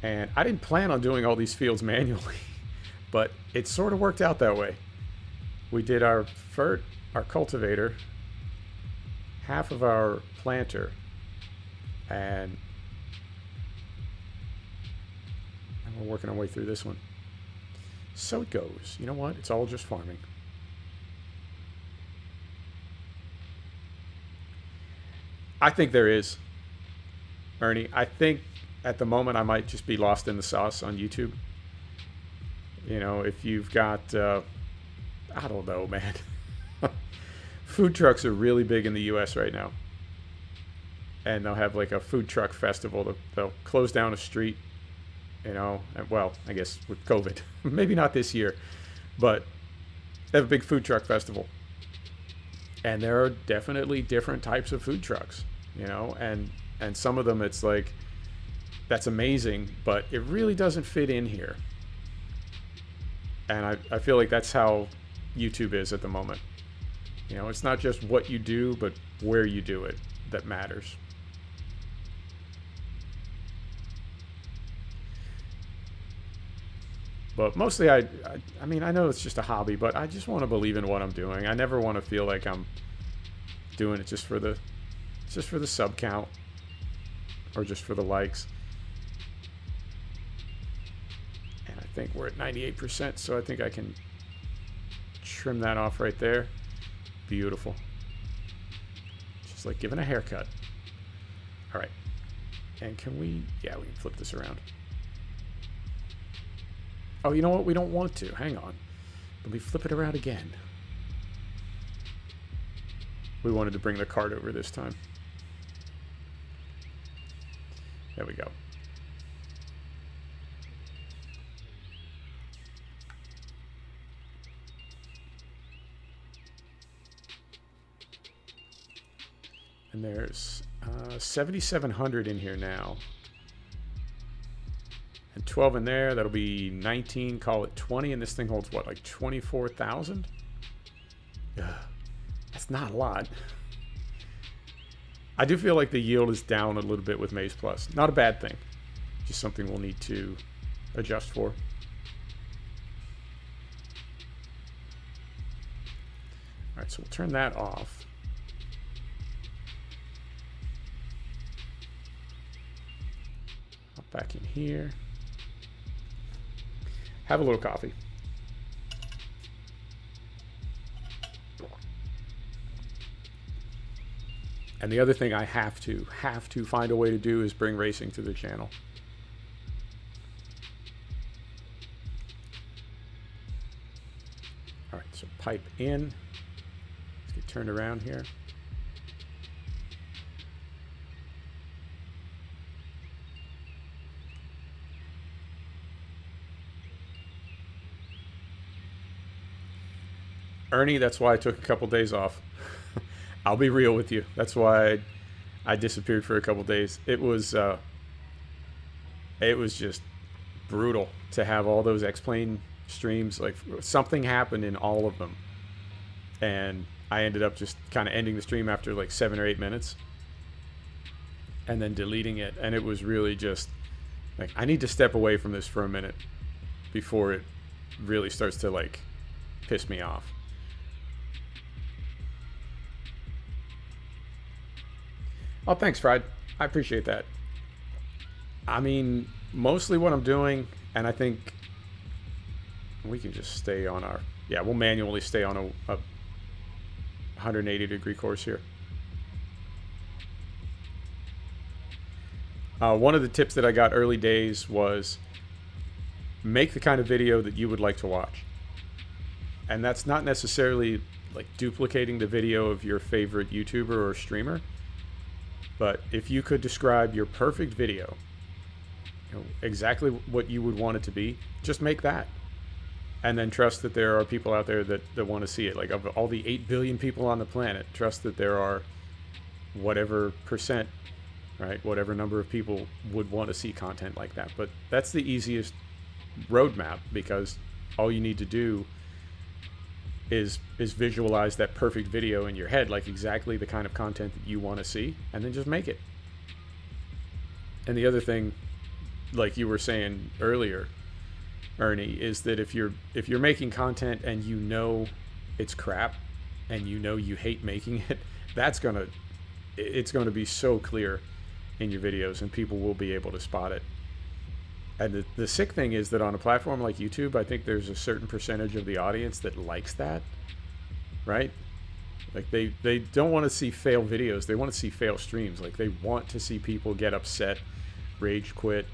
And I didn't plan on doing all these fields manually, but it sort of worked out that way. We did our cultivator, half of our planter, and we're working our way through this one. So it goes. You know what? It's all just farming. I think there is, Ernie. I think at the moment I might just be lost in the sauce on YouTube. You know, if you've got... I don't know, man. Food trucks are really big in the US right now. And they'll have like a food truck festival. They'll close down a street, you know. And, well, I guess with COVID. Maybe not this year. But they have a big food truck festival. And there are definitely different types of food trucks, you know. And some of them it's like, that's amazing, but it really doesn't fit in here. And I feel like that's how YouTube is at the moment. You know, it's not just what you do, but where you do it that matters. But mostly I mean, I know it's just a hobby, but I just want to believe in what I'm doing. I never want to feel like I'm doing it just for the sub count or just for the likes. And I think we're at 98%, so I think I can trim that off right there. Beautiful. Just like giving a haircut. All right. And can we... yeah, we can flip this around. Oh, you know what? We don't want to. Hang on. Let me flip it around again. We wanted to bring the cart over this time. There we go. And there's 7,700 in here now. And 12 in there, that'll be 19, call it 20, and this thing holds what, like 24,000? That's not a lot. I do feel like the yield is down a little bit with Maize Plus. Not a bad thing. Just something we'll need to adjust for. All right, so we'll turn that off. Hop back in here. Have a little coffee. And the other thing I have to find a way to do is bring racing to the channel. All right, so pipe in. Let's get turned around here. Ernie, that's why I took a couple days off. I'll be real with you. That's why I disappeared for a couple days. It was just brutal to have all those X-Plane streams. Like, something happened in all of them. And I ended up just kind of ending the stream after like 7 or 8 minutes and then deleting it. And it was really just like, I need to step away from this for a minute before it really starts to like piss me off. Oh, thanks, Fried. I appreciate that. I mean, mostly what I'm doing, and I think we can just stay on our, yeah, we'll manually stay on a 180-degree course here. One of the tips that I got early days was make the kind of video that you would like to watch. And that's not necessarily like duplicating the video of your favorite YouTuber or streamer. But if you could describe your perfect video, you know, exactly what you would want it to be, just make that. And then trust that there are people out there that want to see it. Like of all the 8 billion people on the planet, trust that there are whatever percent, right? Whatever number of people would want to see content like that. But that's the easiest roadmap, because all you need to do is visualize that perfect video in your head, like exactly the kind of content that you want to see, and then just make it. And the other thing, like you were saying earlier, Ernie, is that if you're making content and you know it's crap and you know you hate making it, it's gonna be so clear in your videos and people will be able to spot it. And the sick thing is that on a platform like YouTube, I think there's a certain percentage of the audience that likes that, right? Like they don't want to see fail videos. They want to see fail streams. Like they want to see people get upset, rage quit.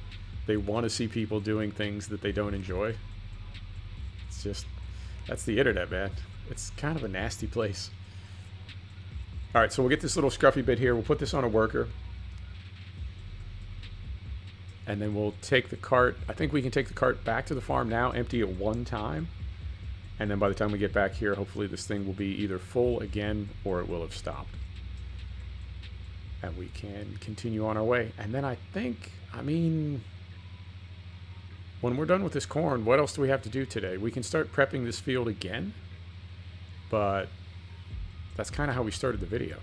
They want to see people doing things that they don't enjoy. It's just, that's the internet, man. It's kind of a nasty place. All right, so we'll get this little scruffy bit here. We'll put this on a worker. And then we'll take the cart. I think we can take the cart back to the farm now, empty it one time. And then by the time we get back here, hopefully this thing will be either full again or it will have stopped. And we can continue on our way. And then I think, I mean, when we're done with this corn, what else do we have to do today? We can start prepping this field again. But that's kind of how we started the video.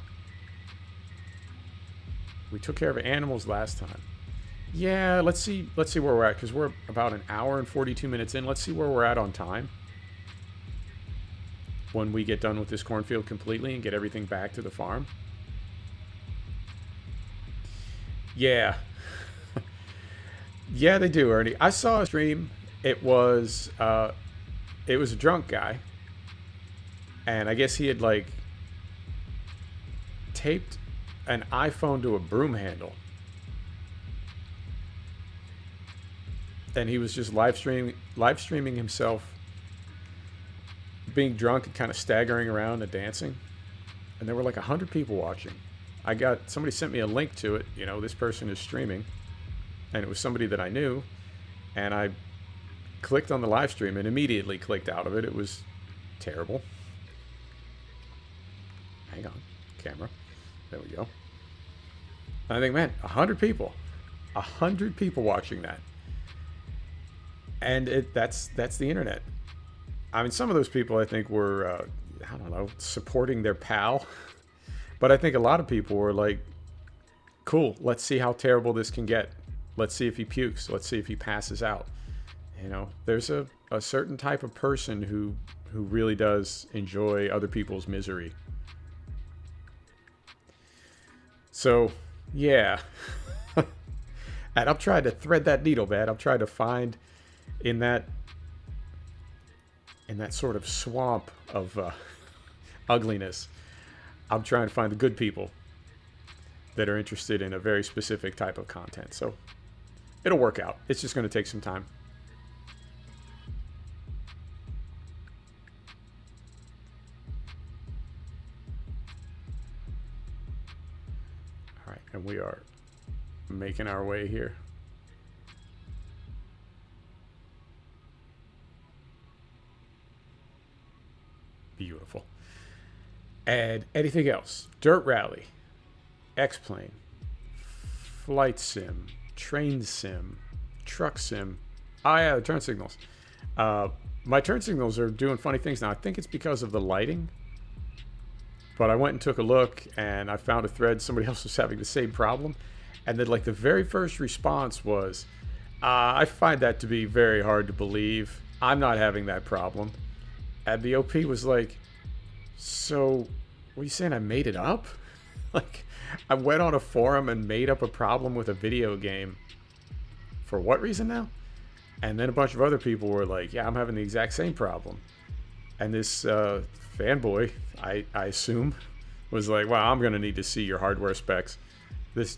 We took care of animals last time. Yeah, let's see where we're at, because we're about an hour and 42 minutes in. Let's see where we're at on time when we get done with this cornfield completely and get everything back to the farm. Yeah. Yeah, they do, Ernie. I saw a stream. It was a drunk guy, and I guess he had like taped an iPhone to a broom handle. And he was just live streaming himself being drunk and kind of staggering around and dancing. And there were like 100 people watching. Somebody sent me a link to it. You know, this person is streaming. And it was somebody that I knew. And I clicked on the live stream and immediately clicked out of it. It was terrible. Hang on. Camera. There we go. And I think, man, 100 people. 100 people watching that. And that's the internet. I mean, some of those people I think were, I don't know, supporting their pal. But I think a lot of people were like, cool, let's see how terrible this can get. Let's see if he pukes. Let's see if he passes out. You know, there's a certain type of person who really does enjoy other people's misery. So, yeah. And I'm trying to thread that needle, man. I'm trying to find in that sort of swamp of ugliness, I'm trying to find the good people that are interested in a very specific type of content. So it'll work out. It's just going to take some time. All right, and we are making our way here. Beautiful. And anything else? Dirt Rally, X-Plane, Flight Sim, Train Sim, Truck Sim. Oh yeah, the turn signals. My turn signals are doing funny things now. I think it's because of the lighting. But I went and took a look, and I found a thread. Somebody else was having the same problem. And then, like, the very first response was, I find that to be very hard to believe. I'm not having that problem. And the OP was like, so, what are you saying? I made it up? Like, I went on a forum and made up a problem with a video game. For what reason now? And then a bunch of other people were like, yeah, I'm having the exact same problem. And this fanboy, I assume, was like, well, I'm going to need to see your hardware specs. This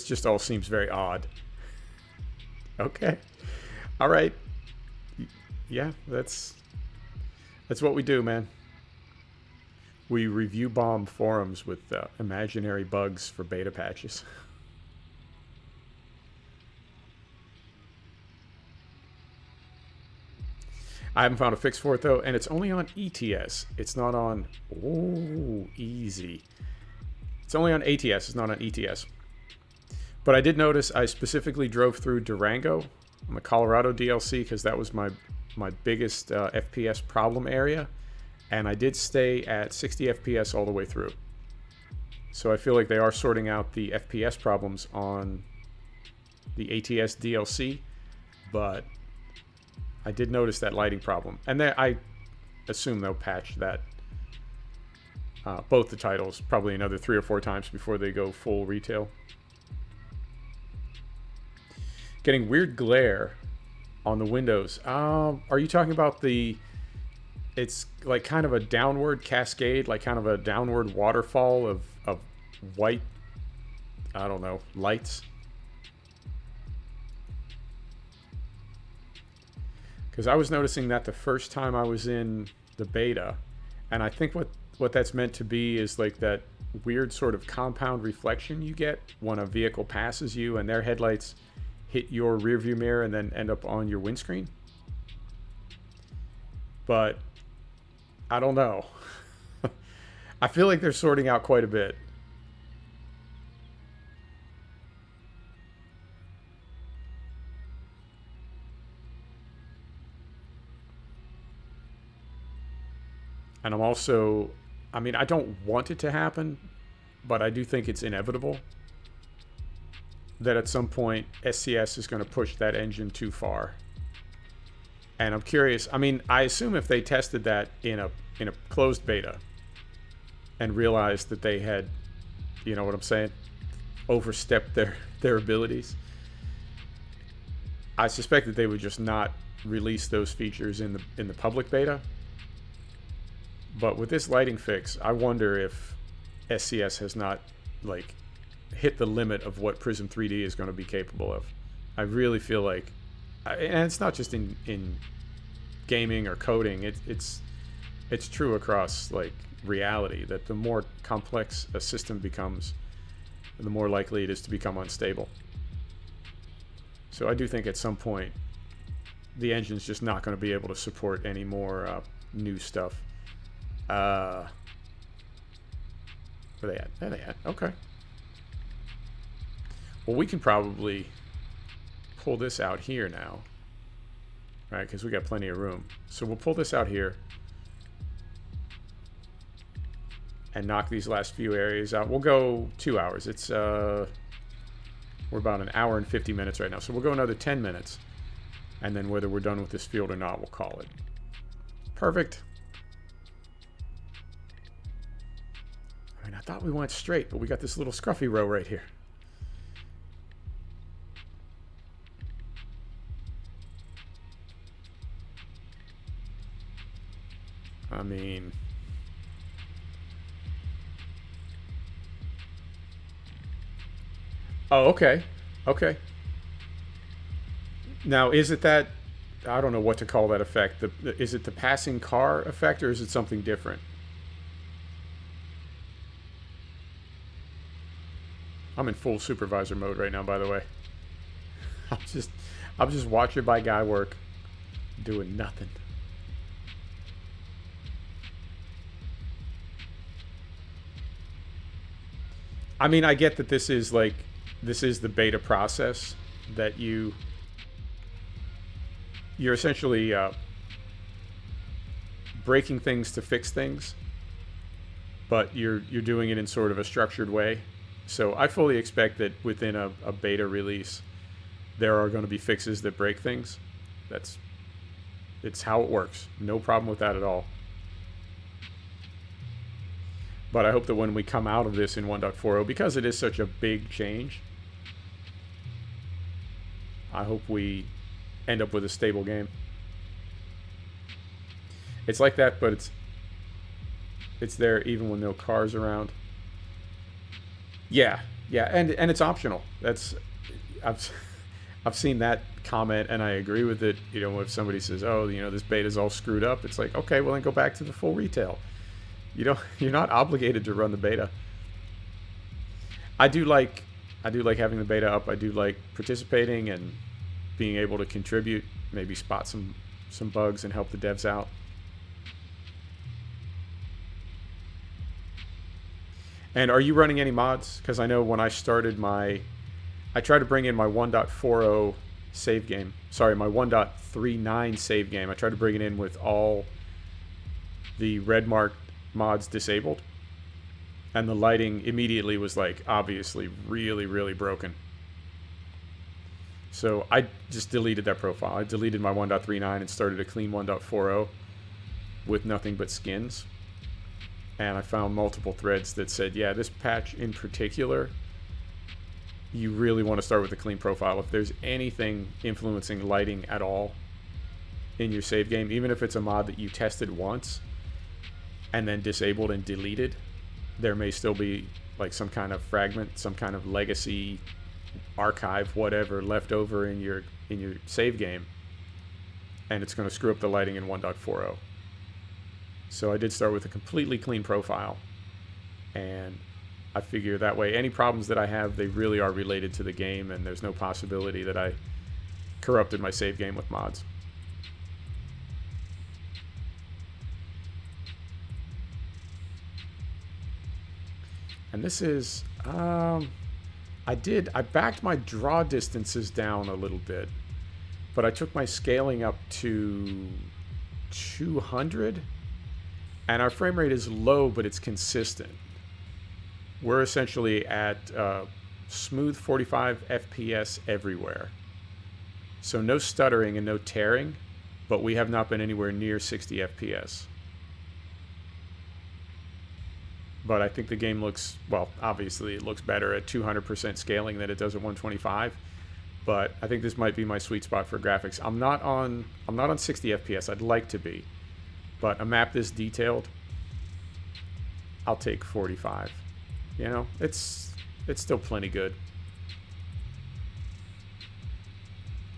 just all seems very odd. Okay. All right. Yeah, that's what we do, man. We review bomb forums with imaginary bugs for beta patches. I haven't found a fix for it, though, and it's only on ETS. It's not on... Oh, easy. It's only on ATS. It's not on ETS. But I did notice I specifically drove through Durango on the Colorado DLC because that was my biggest FPS problem area. And I did stay at 60 FPS all the way through. So I feel like they are sorting out the FPS problems on the ATS DLC. But I did notice that lighting problem. And I assume they'll patch that. Both the titles probably another 3 or 4 times before they go full retail. Getting weird glare on the windows. Are you talking about it's like kind of a downward cascade, like kind of a downward waterfall of white, I don't know, lights? Because I was noticing that the first time I was in the beta, and I think what that's meant to be is like that weird sort of compound reflection you get when a vehicle passes you and their headlights hit your rearview mirror and then end up on your windscreen. But I don't know. I feel like they're sorting out quite a bit. And I'm also, I mean, I don't want it to happen, but I do think it's inevitable that at some point SCS is going to push that engine too far. And I'm curious, I mean, I assume if they tested that in a closed beta and realized that they had, you know what I'm saying, overstepped their abilities, I suspect that they would just not release those features in the public beta. But with this lighting fix, I wonder if SCS has not like hit the limit of what Prism 3D is going to be capable of. I really feel like, and it's not just in gaming or coding, it's true across like reality, that the more complex a system becomes, the more likely it is to become unstable. So I do think at some point the engine's just not going to be able to support any more new stuff. Where they at? There they at. Okay. Well, we can probably pull this out here now, right? Because we got plenty of room. So we'll pull this out here and knock these last few areas out. We'll go 2 hours. It's we're about an hour and 50 minutes right now. So we'll go another 10 minutes, and then whether we're done with this field or not, we'll call it. Perfect. I mean, I thought we went straight, but we got this little scruffy row right here. I mean, oh, okay. Okay. Now, is it that, I don't know what to call that effect. Is it the passing car effect, or is it something different? I'm in full supervisor mode right now, by the way. I'm just watching my guy work, doing nothing. I mean, I get that this is the beta process, that you're essentially breaking things to fix things. but you're doing it in sort of a structured way. So I fully expect that within a beta release, there are going to be fixes that break things. It's how it works. No problem with that at all. But I hope that when we come out of this in 1.40, because it is such a big change, I hope we end up with a stable game. It's like that, but it's there even when no cars around. Yeah, and it's optional. I've seen that comment and I agree with it. You know, if somebody says, "Oh, you know, this beta's all screwed up," it's like, okay, well then go back to the full retail. You're not obligated to run the beta. I do like having the beta up. I do like participating and being able to contribute, maybe spot some bugs and help the devs out. And are you running any mods? Because I know when I started I tried to bring in my 1.40 save game. Sorry, my 1.39 save game. I tried to bring it in with all the red marked mods disabled. And the lighting immediately was like obviously really, really broken. So I just deleted that profile. I deleted my 1.39 and started a clean 1.40 with nothing but skins. And I found multiple threads that said, yeah, this patch in particular, you really want to start with a clean profile. If there's anything influencing lighting at all in your save game, even if it's a mod that you tested once and then disabled and deleted, there may still be like some kind of fragment, some kind of legacy archive, whatever, left over in your save game, and it's going to screw up the lighting in 1.40. So I did start with a completely clean profile, and I figure that way any problems that I have, they really are related to the game, and there's no possibility that I corrupted my save game with mods. And this is, I backed my draw distances down a little bit, but I took my scaling up to 200, and our frame rate is low, but it's consistent. We're essentially at smooth 45 FPS everywhere. So no stuttering and no tearing, but we have not been anywhere near 60 FPS. But I think the game looks, well, obviously it looks better at 200% scaling than it does at 125. But I think this might be my sweet spot for graphics. I'm not on 60 FPS. I'd like to be, but a map this detailed, I'll take 45. You know, it's still plenty good.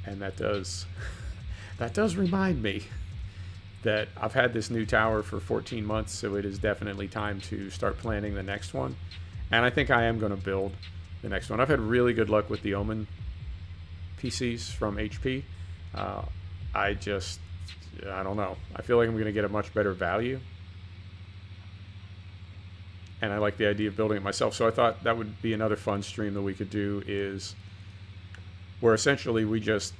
And that does remind me that I've had this new tower for 14 months, so it is definitely time to start planning the next one. And I think I am going to build the next one. I've had really good luck with the Omen PCs from HP. I don't know. I feel like I'm going to get a much better value. And I like the idea of building it myself. So I thought that would be another fun stream that we could do, is where essentially we just,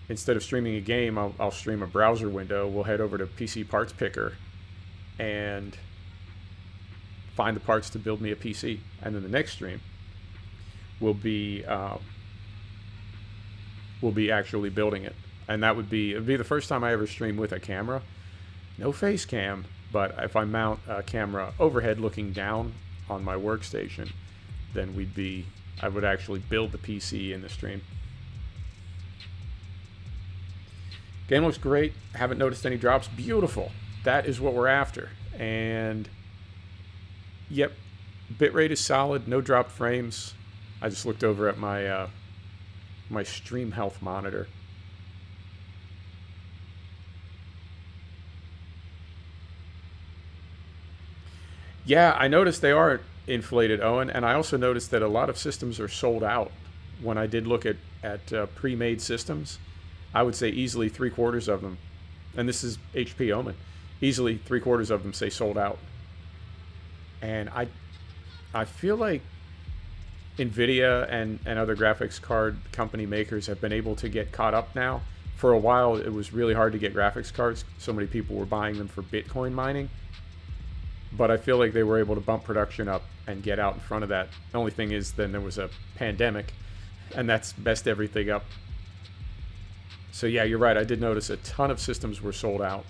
instead of streaming a game, I'll stream a browser window. We'll head over to PC Parts Picker and find the parts to build me a PC. And then the next stream will be actually building it. And it'd be the first time I ever stream with a camera. No face cam, but if I mount a camera overhead looking down on my workstation, then I would actually build the PC in the stream. Game looks great. Haven't noticed any drops. Beautiful. That is what we're after. And yep, bitrate is solid. No drop frames. I just looked over at my my stream health monitor. Yeah, I noticed they are inflated, Owen, and I also noticed that a lot of systems are sold out. When I did look at pre-made systems, I would say easily 3/4 of them, and this is HP Omen, easily 3/4 of them say sold out. And I feel like Nvidia and other graphics card company makers have been able to get caught up now. For a while, it was really hard to get graphics cards. So many people were buying them for Bitcoin mining. but I feel like they were able to bump production up and get out in front of that. The only thing is then there was a pandemic, and that's messed everything up. So yeah, you're right. I did notice a ton of systems were sold out.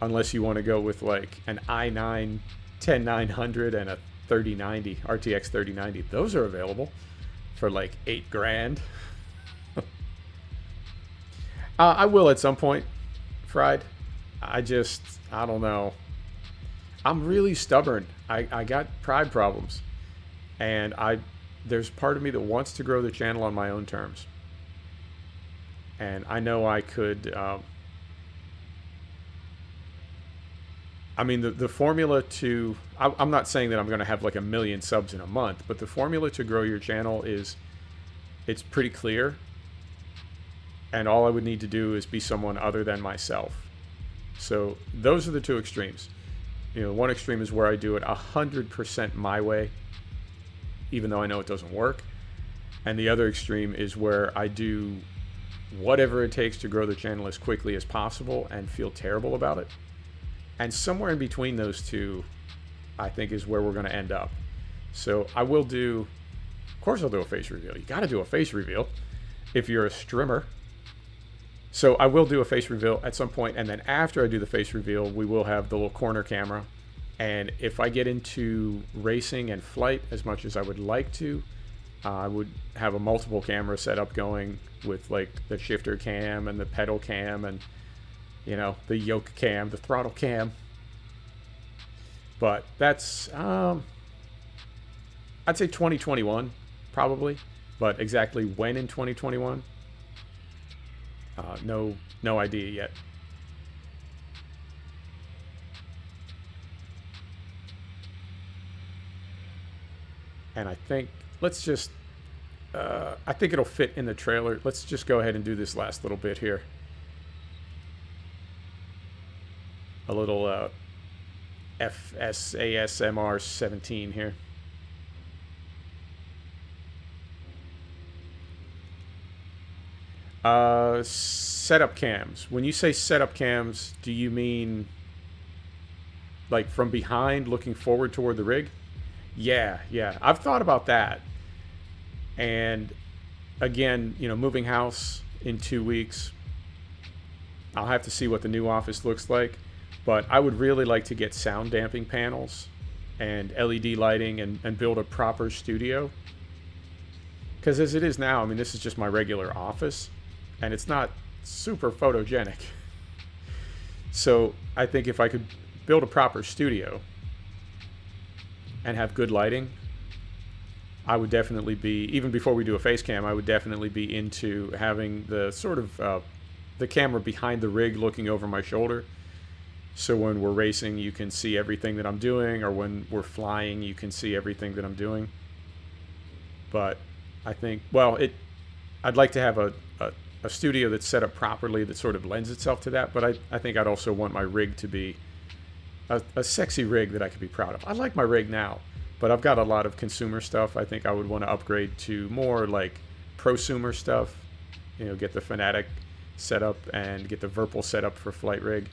Unless you want to go with like an i9 10900 and a 3090, RTX 3090. Those are available for like $8,000. I will at some point, Fried. I don't know. I'm really stubborn. I got pride problems. And there's part of me that wants to grow the channel on my own terms. And I know I could... I mean, the formula to... I'm not saying that I'm going to have like 1 million subs in a month, but the formula to grow your channel it's pretty clear. And all I would need to do is be someone other than myself. So those are the two extremes. You know, one extreme is where I do it 100% my way, even though I know it doesn't work. And the other extreme is where I do whatever it takes to grow the channel as quickly as possible and feel terrible about it. And somewhere in between those two, I think, is where we're going to end up. So I will do, of course I'll do a face reveal. You got to do a face reveal if you're a streamer. So I will do a face reveal at some point, and then after I do the face reveal, we will have the little corner camera. And if I get into racing and flight as much as I would like to, I would have a multiple camera setup going with like the shifter cam and the pedal cam and, you know, the yoke cam, the throttle cam. But that's, I'd say 2021, probably. But exactly when in 2021, no idea yet. And I think, let's just, I think it'll fit in the trailer. Let's just go ahead and do this last little bit here. A little FS19 here. Setup cams. When you say setup cams, do you mean like from behind looking forward toward the rig? Yeah. I've thought about that. And again, you know, moving house in 2 weeks. I'll have to see what the new office looks like. But I would really like to get sound damping panels and LED lighting and build a proper studio. Because as it is now, I mean, this is just my regular office. And it's not super photogenic. So I think if I could build a proper studio and have good lighting, I would definitely be, even before we do a face cam, I would definitely be into having the sort of the camera behind the rig looking over my shoulder. So when we're racing, you can see everything that I'm doing, or when we're flying, you can see everything that I'm doing. But I think, well, I'd like to have a studio that's set up properly that sort of lends itself to that, but I think I'd also want my rig to be a sexy rig that I could be proud of. I like my rig now, but I've got a lot of consumer stuff. I think I would want to upgrade to more like prosumer stuff, you know, get the Fanatic set up and get the Virpil set up for flight rig.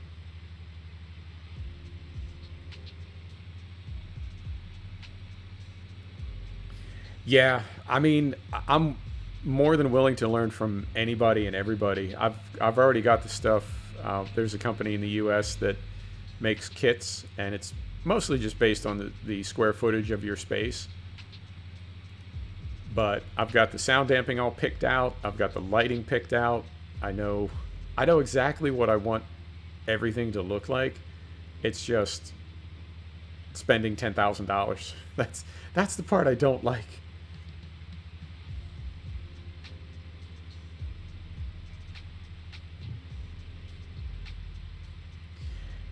Yeah, I mean, I'm more than willing to learn from anybody and everybody. I've already got the stuff. There's a company in the US that makes kits, and it's mostly just based on the square footage of your space. But I've got the sound damping all picked out. I've got the lighting picked out. I know exactly what I want everything to look like. It's just spending $10,000. That's the part I don't like.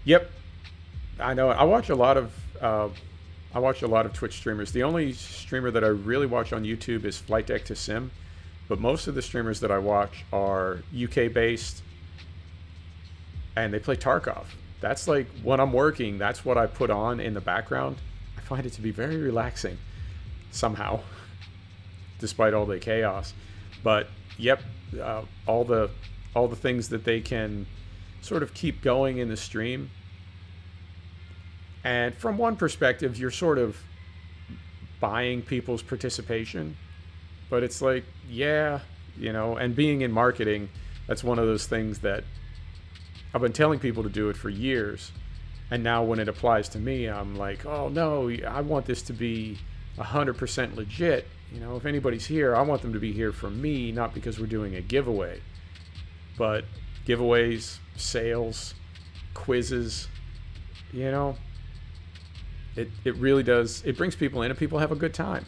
Yep, I know. I watch a lot of Twitch streamers. The only streamer that I really watch on YouTube is Flight Deck to Sim, but most of the streamers that I watch are UK based, and they play Tarkov. That's like when I'm working. That's what I put on in the background. I find it to be very relaxing, somehow, despite all the chaos. But yep, all the things that they can sort of keep going in the stream. And from one perspective, you're sort of buying people's participation, but it's like, yeah, you know, and being in marketing, that's one of those things that I've been telling people to do it for years. And now when it applies to me, I'm like, oh no, I want this to be 100% legit. You know, if anybody's here, I want them to be here for me, not because we're doing a giveaway. But giveaways, sales, quizzes, you know, it really does. It brings people in and people have a good time.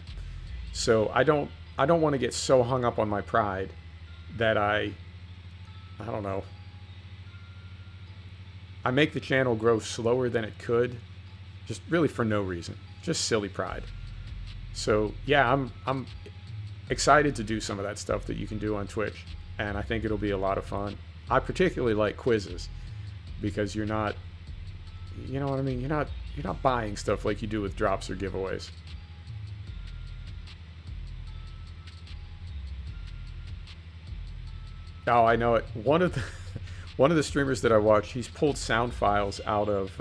So I don't want to get so hung up on my pride that I don't know. I make the channel grow slower than it could, just really for no reason, just silly pride. So yeah, I'm excited to do some of that stuff that you can do on Twitch, and I think it'll be a lot of fun. I particularly like quizzes because you're not, you know what I mean? You're not buying stuff like you do with drops or giveaways. Oh, I know it. One of the streamers that I watch, he's pulled sound files out of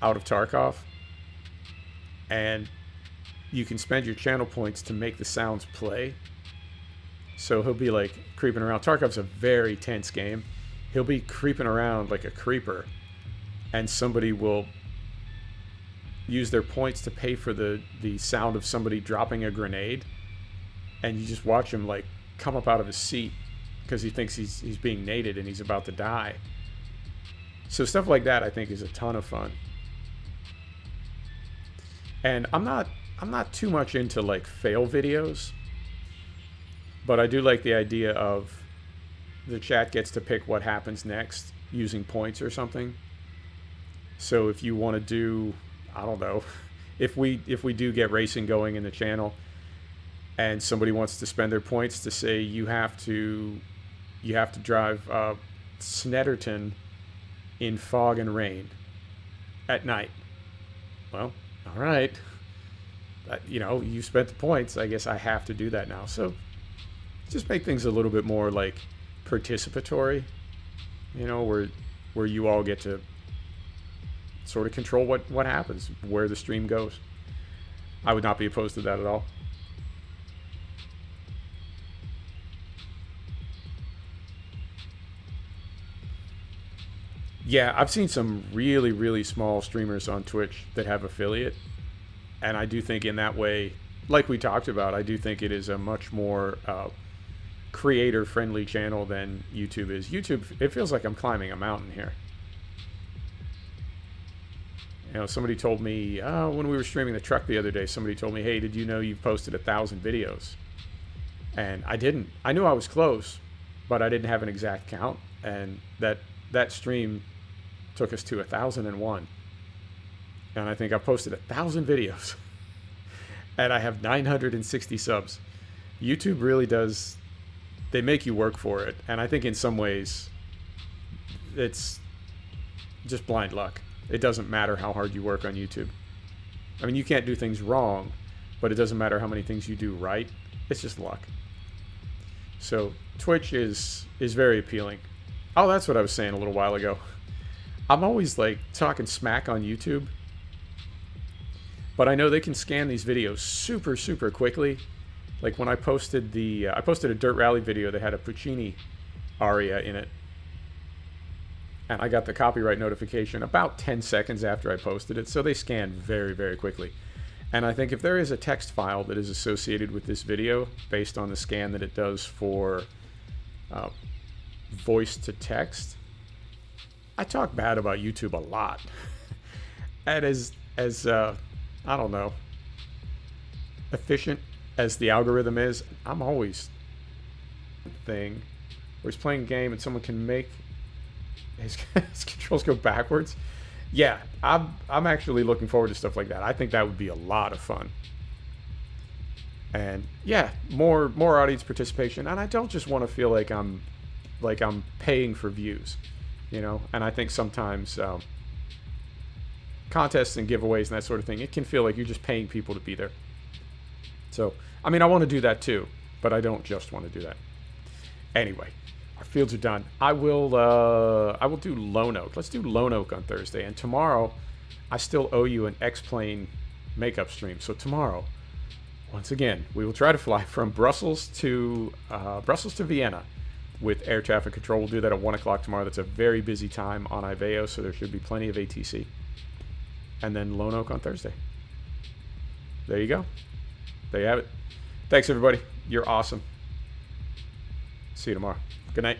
Tarkov, and you can spend your channel points to make the sounds play. So he'll be like creeping around. Tarkov's a very tense game. He'll be creeping around like a creeper, and somebody will use their points to pay for the sound of somebody dropping a grenade, and you just watch him like come up out of his seat because he thinks he's being naded and he's about to die. So stuff like that I think is a ton of fun. And I'm not too much into like fail videos, but I do like the idea of the chat gets to pick what happens next using points or something. So if you want to do, I don't know, if we do get racing going in the channel and somebody wants to spend their points to say you have to drive Snetterton in fog and rain at night. Well, all right. You know, you spent the points. I guess I have to do that now. So just make things a little bit more like participatory, you know, where you all get to sort of control what happens, where the stream goes. I would not be opposed to that at all. Yeah, I've seen some really, really small streamers on Twitch that have affiliate. And I do think in that way, like we talked about, I do think it is a much more creator-friendly channel than YouTube is. YouTube, it feels like I'm climbing a mountain here. You know, somebody told me, when we were streaming the truck the other day, somebody told me, hey, did you know you've posted 1,000 videos? And I didn't. I knew I was close, but I didn't have an exact count. And that stream took us to 1,001. And I think I've posted 1,000 videos. And I have 960 subs. YouTube really does, they make you work for it. And I think in some ways, it's just blind luck. It doesn't matter how hard you work on YouTube. I mean, you can't do things wrong, but it doesn't matter how many things you do right. It's just luck. So Twitch is very appealing. Oh, that's what I was saying a little while ago. I'm always like talking smack on YouTube, but I know they can scan these videos super, super quickly. Like when I posted I posted a Dirt Rally video that had a Puccini aria in it, and I got the copyright notification about 10 seconds after I posted it, so they scan very, very quickly. And I think if there is a text file that is associated with this video based on the scan that it does for voice to text, I talk bad about YouTube a lot. And as I don't know, efficient as the algorithm is, I'm always thing where he's playing a game and someone can make his controls go backwards. Yeah, I'm actually looking forward to stuff like that. I think that would be a lot of fun. And yeah, more audience participation. And I don't just want to feel like I'm paying for views, you know. And I think sometimes contests and giveaways and that sort of thing, it can feel like you're just paying people to be there. So I mean, I want to do that too, but I don't just want to do that. Anyway, our fields are done. I will do Lone Oak. Let's do Lone Oak on Thursday, and tomorrow I still owe you an X-Plane makeup stream. So tomorrow, once again, we will try to fly from Brussels to Vienna with air traffic control. We'll do that at 1 o'clock tomorrow. That's a very busy time on Iveo, so there should be plenty of ATC. And then Lone Oak on Thursday. There you go. There you have it. Thanks, everybody. You're awesome. See you tomorrow. Good night.